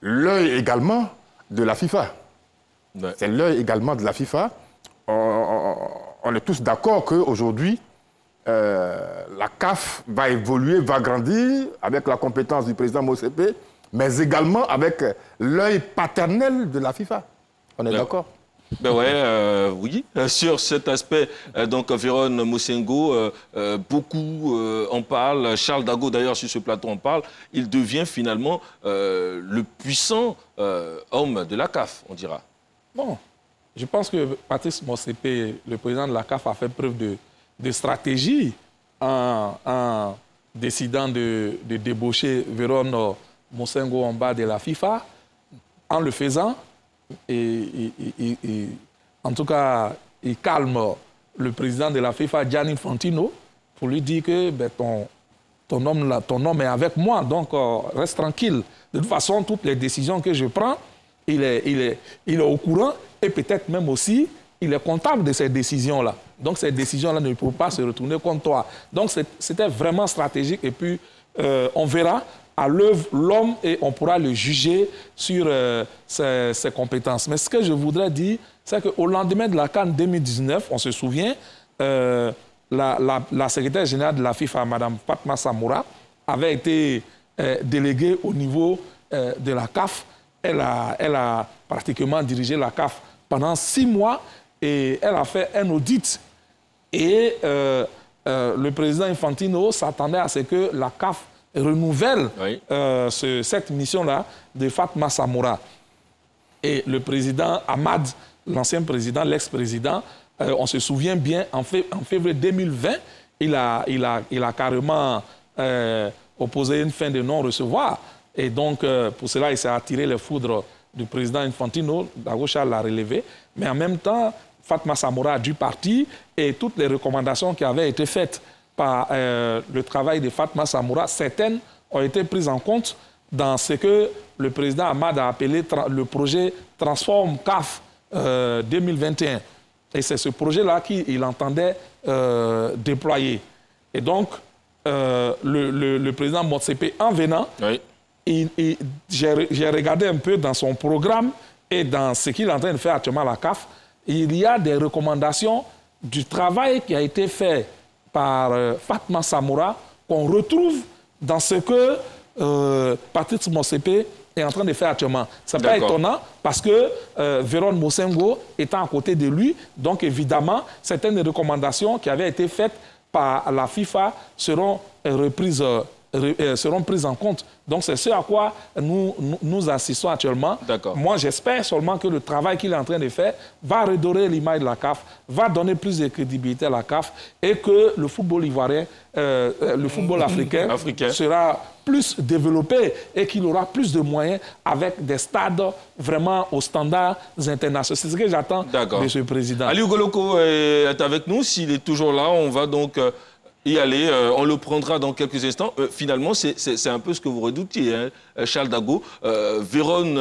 l'œil également de la FIFA. Ouais. C'est l'œil également de la FIFA. On est tous d'accord qu'aujourd'hui, la CAF va évoluer, va grandir avec la compétence du président Motsepe, mais également avec l'œil paternel de la FIFA. On est d'accord? Ben ouais, oui, sur cet aspect, donc Véron Mosengo, beaucoup en parlent. Charles Dago, d'ailleurs, sur ce plateau, en parle. Il devient finalement le puissant homme de la CAF, on dira. Bon, je pense que Patrice Motsepe, le président de la CAF, a fait preuve de stratégie en décidant de débaucher Véron Mosengo en bas de la FIFA. En le faisant, en tout cas, il calme le président de la FIFA, Gianni Infantino, pour lui dire que ben, ton homme est avec moi, donc reste tranquille. De toute façon, toutes les décisions que je prends, il est au courant et peut-être même aussi, il est comptable de ces décisions-là. Donc ces décisions-là ne peuvent pas se retourner contre toi. Donc c'était vraiment stratégique et puis on verra à l'œuvre l'homme et on pourra le juger sur ses compétences. Mais ce que je voudrais dire, c'est qu'au lendemain de la CAN 2019, on se souvient, la secrétaire générale de la FIFA, Mme Fatma Samoura, avait été déléguée au niveau de la CAF. Elle a pratiquement dirigé la CAF pendant 6 mois et elle a fait un audit. Et le président Infantino s'attendait à ce que la CAF renouvelle cette mission-là de Fatma Samoura. Et le président Ahmad, l'ancien président, l'ex-président, on se souvient bien, en février 2020, il a carrément opposé une fin de non-recevoir. Et donc, pour cela, il s'est attiré les foudres du président Infantino. Dagocha l'a relevé. Mais en même temps, Fatma Samoura a dû partir et toutes les recommandations qui avaient été faites par le travail de Fatma Samoura, certaines ont été prises en compte dans ce que le président Ahmad a appelé le projet Transform CAF 2021. Et c'est ce projet-là qu'il entendait déployer. Et donc, le président Motsepe, en venant, j'ai regardé un peu dans son programme et dans ce qu'il est en train de faire actuellement à la CAF, il y a des recommandations du travail qui a été fait par Fatma Samoura qu'on retrouve dans ce que Patrice Motsepe est en train de faire actuellement. Ce n'est pas étonnant parce que Véron Mosengo étant à côté de lui, donc évidemment, certaines recommandations qui avaient été faites par la FIFA seront reprises seront prises en compte. Donc c'est ce à quoi nous assistons actuellement. Moi j'espère seulement que le travail qu'il est en train de faire va redorer l'image de la CAF, va donner plus de crédibilité à la CAF et que le football ivoirien, le football africain sera plus développé et qu'il aura plus de moyens avec des stades vraiment aux standards internationaux. C'est ce que j'attends de ce président. Aliou Goloko est avec nous. S'il est toujours là, on va donc y aller. On le prendra dans quelques instants. Finalement, c'est un peu ce que vous redoutiez, hein, Charles Dago. Vérone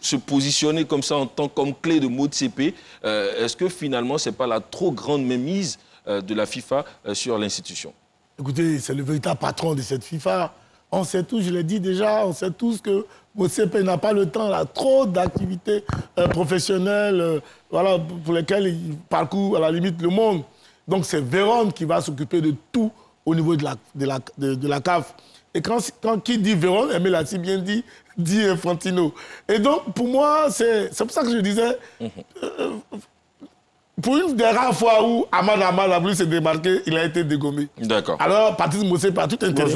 se positionner comme ça en tant qu'homme clé de Motsepe. Est-ce que finalement, ce n'est pas la trop grande mémise de la FIFA sur l'institution? Écoutez, c'est le véritable patron de cette FIFA. On sait tous, je l'ai dit déjà, on sait tous que Motsepe n'a pas le temps, il a trop d'activités professionnelles voilà, pour lesquelles il parcourt à la limite le monde. Donc c'est Vérone qui va s'occuper de tout au niveau de la CAF. Et quand qui dit Vérone, Aimé l'a si bien dit Infantino. Et donc pour moi, c'est pour ça que je disais, pour une des rares fois où Ahmad a voulu se démarquer, il a été dégommé. D'accord. Alors Patrice Motsepe a tout intérêt,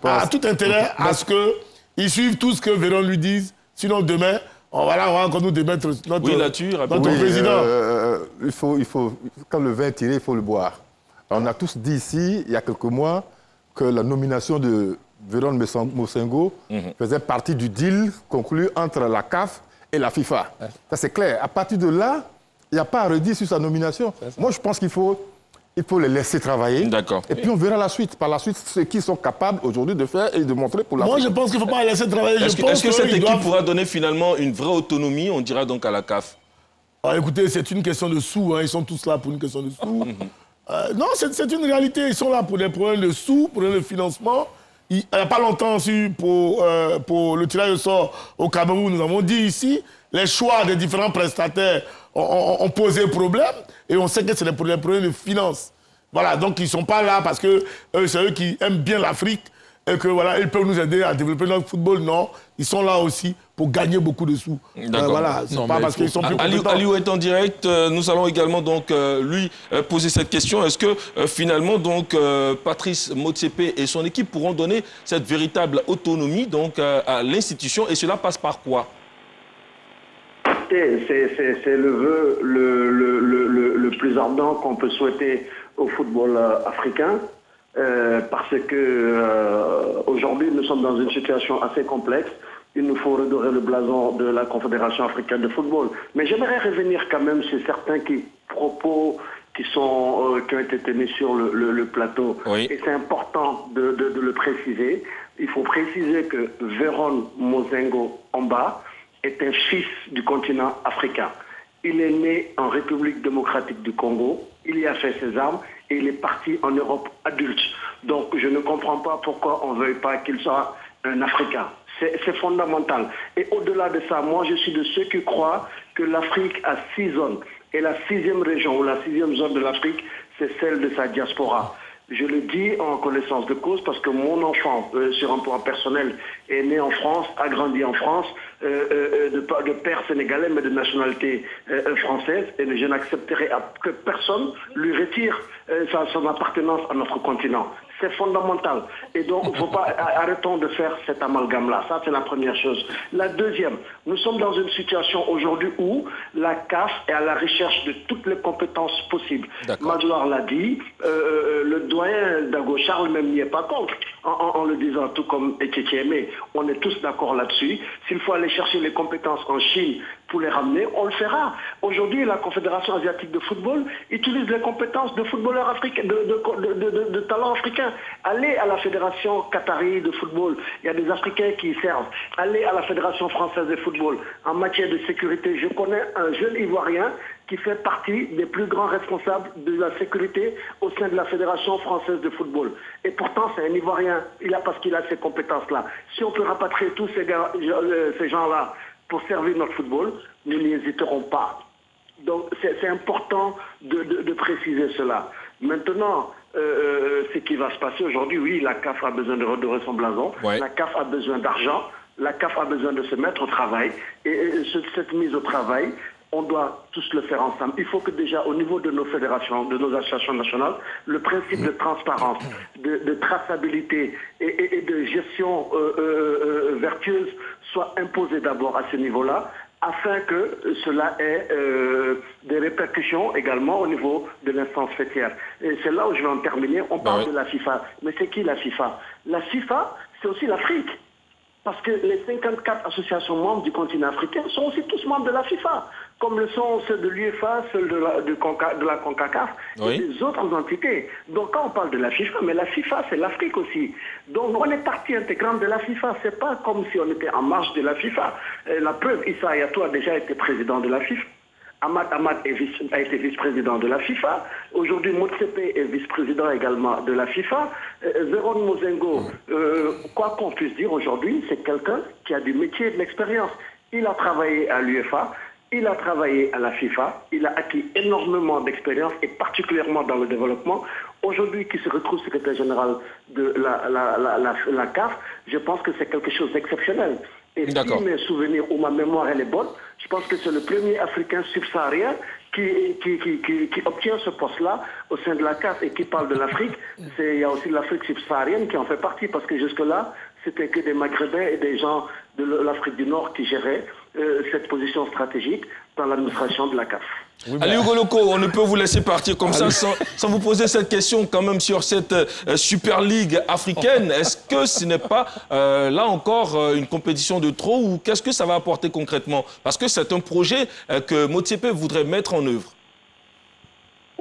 a tout intérêt à ce qu'il suive tout ce que Vérone lui dise. Sinon demain, on va encore nous démettre notre président. Il faut, quand le vin est tiré, il faut le boire. On a tous dit ici, il y a quelques mois, que la nomination de Vérone Mosengo faisait partie du deal conclu entre la CAF et la FIFA. Ça, c'est clair. À partir de là, il n'y a pas à redire sur sa nomination. Moi, je pense qu'il faut les laisser travailler. Et puis, on verra la suite. Par la suite, ce qu'ils sont capables aujourd'hui de faire et de montrer pour la Moi, je pense qu'il ne faut pas les laisser travailler. Est-ce que cette équipe pourra donner finalement une vraie autonomie, on dira donc à la CAF? Écoutez, c'est une question de sous. Hein. Ils sont tous là pour une question de sous. Non, c'est une réalité. Ils sont là pour des problèmes de sous, pour le financement. Il n'y a pas longtemps, pour le tirage au sort au Cameroun, nous avons dit ici, les choix des différents prestataires ont posé problème. Et on sait que c'est des problèmes de finances. Voilà, donc ils ne sont pas là parce que c'est eux qui aiment bien l'Afrique et que voilà, ils peuvent nous aider à développer notre football. Non, ils sont là aussi pour gagner beaucoup de sous. Voilà, c'est pas parce qu'ils sont plus compétents. Aliou est en direct. Nous allons également donc lui poser cette question. Est-ce que finalement donc Patrice Motsepe et son équipe pourront donner cette véritable autonomie donc à l'institution et cela passe par quoi? C'est le vœu le plus ardent qu'on peut souhaiter au football africain. Parce que aujourd'hui nous sommes dans une situation assez complexe. Il nous faut redorer le blason de la Confédération africaine de football. Mais j'aimerais revenir quand même sur certains propos qui ont été tenus sur le plateau. Et c'est important de le préciser. Il faut préciser que Vérone Mosengo Amba est un fils du continent africain. Il est né en République démocratique du Congo, il y a fait ses armes et il est parti en Europe adulte. Donc je ne comprends pas pourquoi on ne veuille pas qu'il soit un Africain. C'est fondamental. Et au-delà de ça, moi je suis de ceux qui croient que l'Afrique a 6 zones. Et la 6e région ou la 6e zone de l'Afrique, c'est celle de sa diaspora. Je le dis en connaissance de cause parce que mon enfant, sur un plan personnel, est né en France, a grandi en France, de père sénégalais mais de nationalité française. Et je n'accepterai que personne lui retire son appartenance à notre continent. C'est fondamental. Et donc, il ne faut pas arrêtons de faire cet amalgame-là. Ça, c'est la première chose. La deuxième, nous sommes dans une situation aujourd'hui où la CAF est à la recherche de toutes les compétences possibles. Madouar l'a dit, le doyen Dago Charles même n'y est pas contre, en le disant tout comme Etienne. On est tous d'accord là-dessus. S'il faut aller chercher les compétences en Chine pour les ramener, on le fera. Aujourd'hui, la Confédération asiatique de football utilise les compétences de footballeurs africains, de talents africains. Allez à la Fédération qatari de football, il y a des Africains qui y servent. Allez à la Fédération française de football. En matière de sécurité, je connais un jeune Ivoirien qui fait partie des plus grands responsables de la sécurité au sein de la Fédération française de football. Et pourtant, c'est un Ivoirien, parce qu'il a ces compétences-là. Si on peut rapatrier tous ces gens-là pour servir notre football, nous n'y hésiterons pas. Donc, c'est important de préciser cela. Maintenant, ce qui va se passer aujourd'hui, oui, la CAF a besoin de redorer son blason, la CAF a besoin d'argent, la CAF a besoin de se mettre au travail, et cette mise au travail on doit tous le faire ensemble. Il faut que déjà au niveau de nos fédérations, de nos associations nationales, le principe de transparence, de traçabilité et de gestion vertueuse soit imposé d'abord à ce niveau-là, afin que cela ait des répercussions également au niveau de l'instance fêtière. Et c'est là où je vais en terminer. On parle de la FIFA. Mais c'est qui la FIFA? La FIFA, c'est aussi l'Afrique. Parce que les 54 associations membres du continent africain sont aussi tous membres de la FIFA, comme le sont ceux de l'UEFA, ceux de la CONCACAF et des autres entités. Donc quand on parle de la FIFA, mais la FIFA c'est l'Afrique aussi. Donc on est partie intégrante de la FIFA. C'est pas comme si on était en marge de la FIFA. La preuve, Issa Hayatou a déjà été président de la FIFA. Ahmad a été vice-président de la FIFA. Aujourd'hui, Motsepe est vice-président également de la FIFA. Véron Mozengo, quoi qu'on puisse dire aujourd'hui, c'est quelqu'un qui a du métier et de l'expérience. Il a travaillé à l'UEFA, il a travaillé à la FIFA, il a acquis énormément d'expérience et particulièrement dans le développement. Aujourd'hui, qui se retrouve secrétaire général de la CAF, je pense que c'est quelque chose d'exceptionnel. Et si mes souvenirs ou ma mémoire elle est bonne, je pense que c'est le premier Africain subsaharien qui obtient ce poste-là au sein de la CAF et qui parle de l'Afrique. Il y a aussi l'Afrique subsaharienne qui en fait partie parce que jusque-là, c'était que des Maghrébins et des gens de l'Afrique du Nord qui géraient cette position stratégique dans l'administration de la CAF. Aliou Goloko, on ne peut vous laisser partir comme ça sans vous poser cette question quand même sur cette Super League africaine. Est-ce que ce n'est pas, là encore, une compétition de trop ou qu'est-ce que ça va apporter concrètement? Parce que c'est un projet que Motsepe voudrait mettre en œuvre.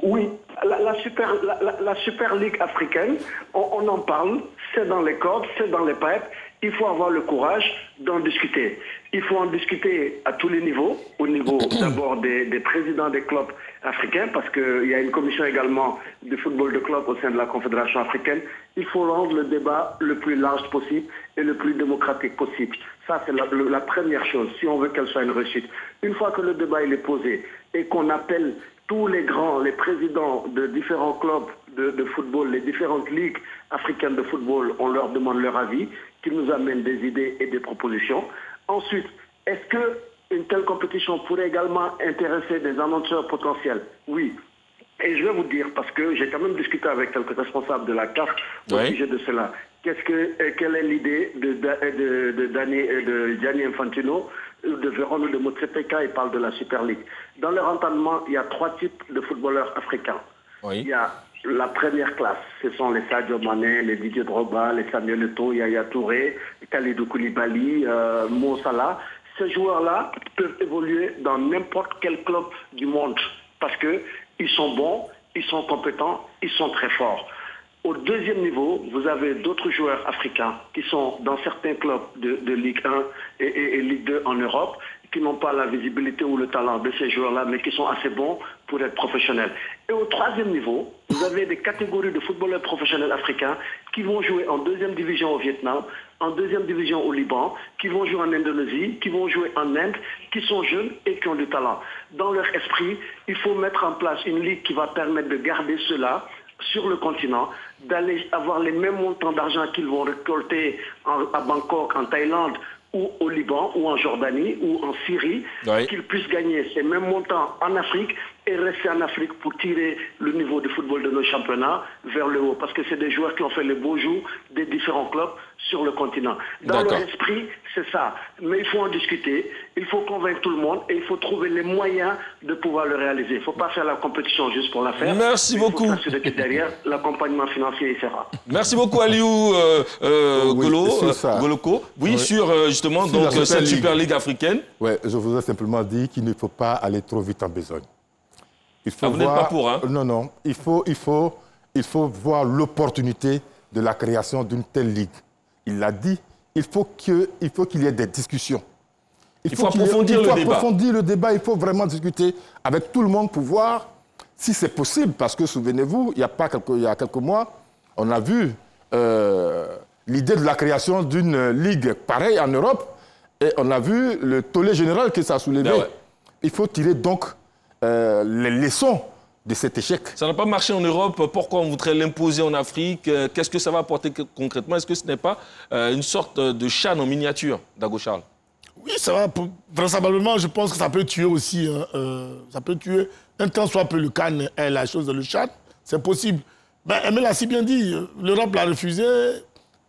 Oui, la Super League africaine, on en parle, c'est dans les cordes, c'est dans les pipes. Il faut avoir le courage d'en discuter. Il faut en discuter à tous les niveaux, au niveau d'abord des présidents des clubs africains, parce qu'il y a une commission également de football de club au sein de la Confédération africaine. Il faut rendre le débat le plus large possible et le plus démocratique possible. Ça, c'est la première chose, si on veut qu'elle soit une réussite. Une fois que le débat il est posé et qu'on appelle tous les grands, les présidents de différents clubs de football, les différentes ligues africaines de football, on leur demande leur avis, qu'ils nous amènent des idées et des propositions. Ensuite, est-ce qu'une telle compétition pourrait également intéresser des annonceurs potentiels? Oui. Et je vais vous dire, parce que j'ai quand même discuté avec quelques responsables de la CAF au sujet de cela. Quelle est l'idée de Gianni Infantino, de Véron ou de Motsepe? Il parle de la Super League. Dans leur entendement, il y a 3 types de footballeurs africains. Il y a la première classe, ce sont les Sadio Mané, les Didier Drogba, les Samuel Eto'o, Yaya Touré, Kalidou Koulibaly, Mo Salah. Ces joueurs-là peuvent évoluer dans n'importe quel club du monde parce qu'ils sont bons, ils sont compétents, ils sont très forts. Au deuxième niveau, vous avez d'autres joueurs africains qui sont dans certains clubs de Ligue 1 et Ligue 2 en Europe, qui n'ont pas la visibilité ou le talent de ces joueurs-là, mais qui sont assez bons pour être professionnels. Et au troisième niveau, vous avez des catégories de footballeurs professionnels africains qui vont jouer en 2e division au Vietnam, en 2e division au Liban, qui vont jouer en Indonésie, qui vont jouer en Inde, qui sont jeunes et qui ont du talent. Dans leur esprit, il faut mettre en place une ligue qui va permettre de garder cela sur le continent, d'aller avoir les mêmes montants d'argent qu'ils vont récolter à Bangkok, en Thaïlande, ou au Liban, ou en Jordanie, ou en Syrie, qu'ils puissent gagner ces mêmes montants en Afrique et rester en Afrique pour tirer le niveau de football de nos championnats vers le haut. Parce que c'est des joueurs qui ont fait les beaux jours des différents clubs sur le continent. Dans leur esprit, c'est ça. Mais il faut en discuter, il faut convaincre tout le monde et il faut trouver les moyens de pouvoir le réaliser. Il ne faut pas faire la compétition juste pour la faire. Merci beaucoup. Il faut s'assurer que derrière, l'accompagnement financier y sera. Merci beaucoup Aliou Goloko. Oui, sur justement donc, cette Super League africaine. Oui, je voudrais simplement dire qu'il ne faut pas aller trop vite en besogne. Il faut vous n'êtes pas pour, hein? Non, non. Il faut voir l'opportunité de la création d'une telle ligue. Il l'a dit, il faut qu'il y ait des discussions. Il faut approfondir le débat. Il faut approfondir le débat, il faut vraiment discuter avec tout le monde pour voir si c'est possible. Parce que, souvenez-vous, il y a quelques mois, on a vu l'idée de la création d'une ligue pareille en Europe et on a vu le tollé général que ça a soulevé. Il faut tirer donc les leçons de cet échec. Ça n'a pas marché en Europe, pourquoi on voudrait l'imposer en Afrique? Qu'est-ce que ça va apporter concrètement? Est-ce que ce n'est pas une sorte de Chan en miniature, Dago Charles? Oui, ça va. Vraisemblablement, je pense que ça peut tuer aussi. Ça peut tuer. Un temps soit peu le CAN est la chose de le Tchad. C'est possible. Mais Emile a si bien dit, l'Europe l'a refusé.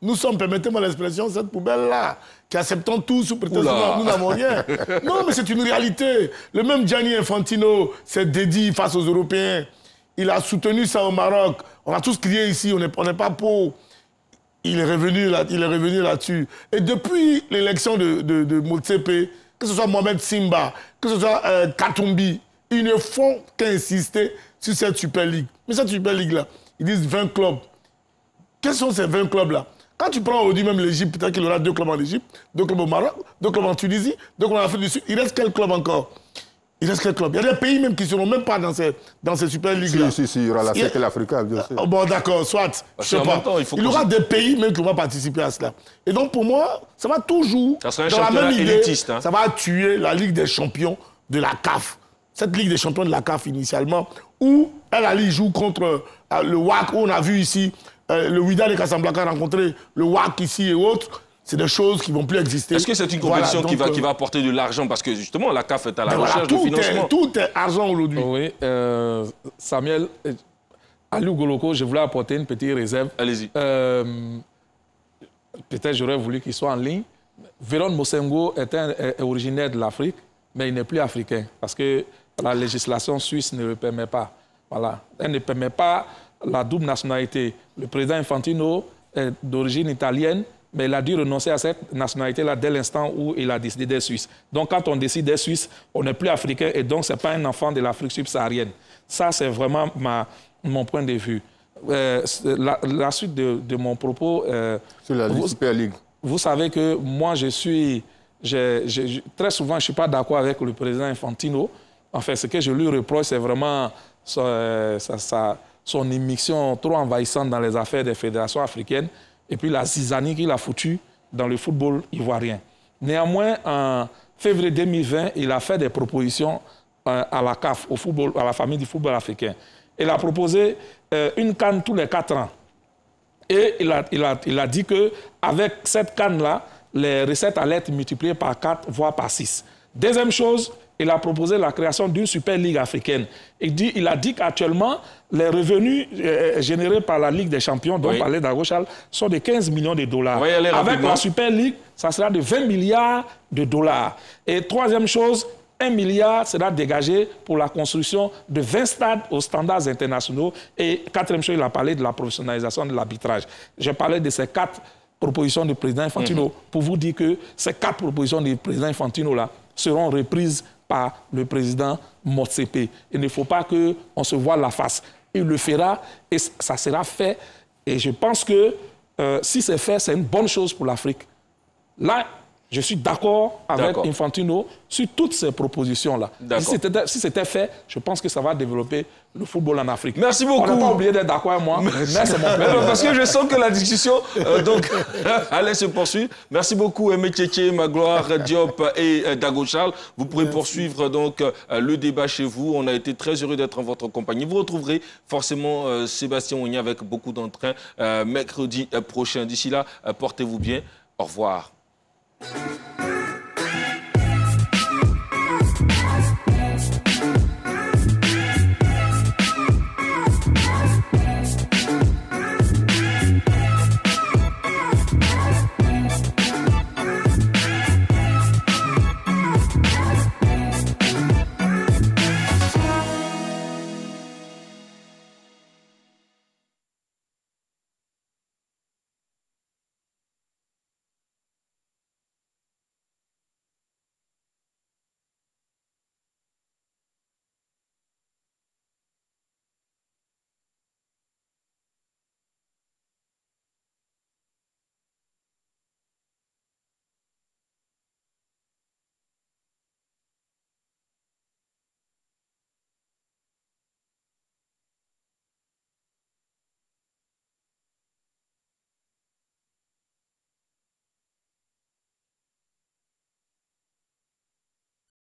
Nous sommes, permettez-moi l'expression, cette poubelle-là, qui acceptons tout sous prétexte que nous n'avons rien. Non, mais c'est une réalité. Le même Gianni Infantino s'est dédié face aux Européens. Il a soutenu ça au Maroc. On a tous crié ici, on n'est pas pauvres. Il est revenu là-dessus. Et depuis l'élection de Motsepe, que ce soit Mohamed Simba, que ce soit Katumbi, ils ne font qu'insister sur cette Super League. Mais cette Super League-là, ils disent 20 clubs. Quels sont ces 20 clubs-là? Quand tu prends aujourd'hui même l'Égypte, peut-être qu'il y aura 2 clubs en Égypte, 2 clubs au Maroc, 2 clubs en Tunisie, 2 clubs en Afrique du Sud. Il reste quel club encore? Il reste quel club? Il y a des pays même qui ne seront même pas dans ces Super Leagues-là. Si, il y aura la Cercle africaine, bien sûr. Bon, d'accord, soit. Je sais pas. Il y aura des pays même qui vont participer à cela. Et donc, pour moi, ça va toujours, dans la même idée, élitiste, hein. Ça va tuer la Ligue des champions de la CAF. Cette Ligue des champions de la CAF, initialement, où El Ali joue contre le WAC, où on a vu ici le Wydad et Casablanca rencontrer le WAC ici et autres. C'est des choses qui ne vont plus exister. Est-ce que c'est une compétition qui va apporter de l'argent? Parce que justement, la CAF est à la recherche de financement. Tout est argent aujourd'hui. Oui, Samuel, Aliou Goloko, je voulais apporter une petite réserve. Allez-y. Peut-être j'aurais voulu qu'il soit en ligne. Véron Mosengo est originaire de l'Afrique, mais il n'est plus africain. Parce que la législation suisse ne le permet pas. Voilà. Elle ne permet pas la double nationalité. Le président Infantino est d'origine italienne, mais il a dû renoncer à cette nationalité-là dès l'instant où il a décidé d'être suisse. Donc, quand on décide d'être suisse, on n'est plus africain et donc, ce n'est pas un enfant de l'Afrique subsaharienne. Ça, c'est vraiment mon point de vue. La suite de mon propos... sur la Super League. Vous savez que moi, très souvent, je ne suis pas d'accord avec le président Infantino. Enfin, ce que je lui reproche, c'est vraiment son émission trop envahissante dans les affaires des fédérations africaines et puis la zizanie qu'il a foutue dans le football ivoirien. Néanmoins, en février 2020, il a fait des propositions à la CAF, au football, à la famille du football africain. Il a proposé une CAN tous les 4 ans. Et il a dit qu'avec cette CAN-là, les recettes allaient être multipliées par 4, voire par 6. Deuxième chose, il a proposé la création d'une Super Ligue africaine. Il a dit qu'actuellement, les revenus générés par la Ligue des champions, dont parlait Dagochal, sont de 15 millions de dollars. Avec la Super Ligue, ça sera de 20 milliards de dollars. Et troisième chose, 1 milliard sera dégagé pour la construction de 20 stades aux standards internationaux. Et quatrième chose, il a parlé de la professionnalisation de l'arbitrage. J'ai parlé de ces 4 propositions du président Infantino pour vous dire que ces 4 propositions du président Infantino-là seront reprises par le président Motsepe. Il ne faut pas qu'on se voie la face. Il le fera et ça sera fait. Et je pense que si c'est fait, c'est une bonne chose pour l'Afrique. Là, je suis d'accord avec Infantino sur toutes ces propositions-là. Si c'était fait, je pense que ça va développer le football en Afrique. Merci beaucoup. On n'a pas oublié d'être d'accord avec moi, mais c'est mon plan. Parce que je sens que la discussion allait se poursuivre. Merci beaucoup, Aimé Tchétché, Magloire, Diop et Dago Charles. Vous pourrez poursuivre donc le débat chez vous. On a été très heureux d'être en votre compagnie. Vous retrouverez forcément Sébastien Oigny avec beaucoup d'entrain mercredi prochain. D'ici là, portez-vous bien. Au revoir.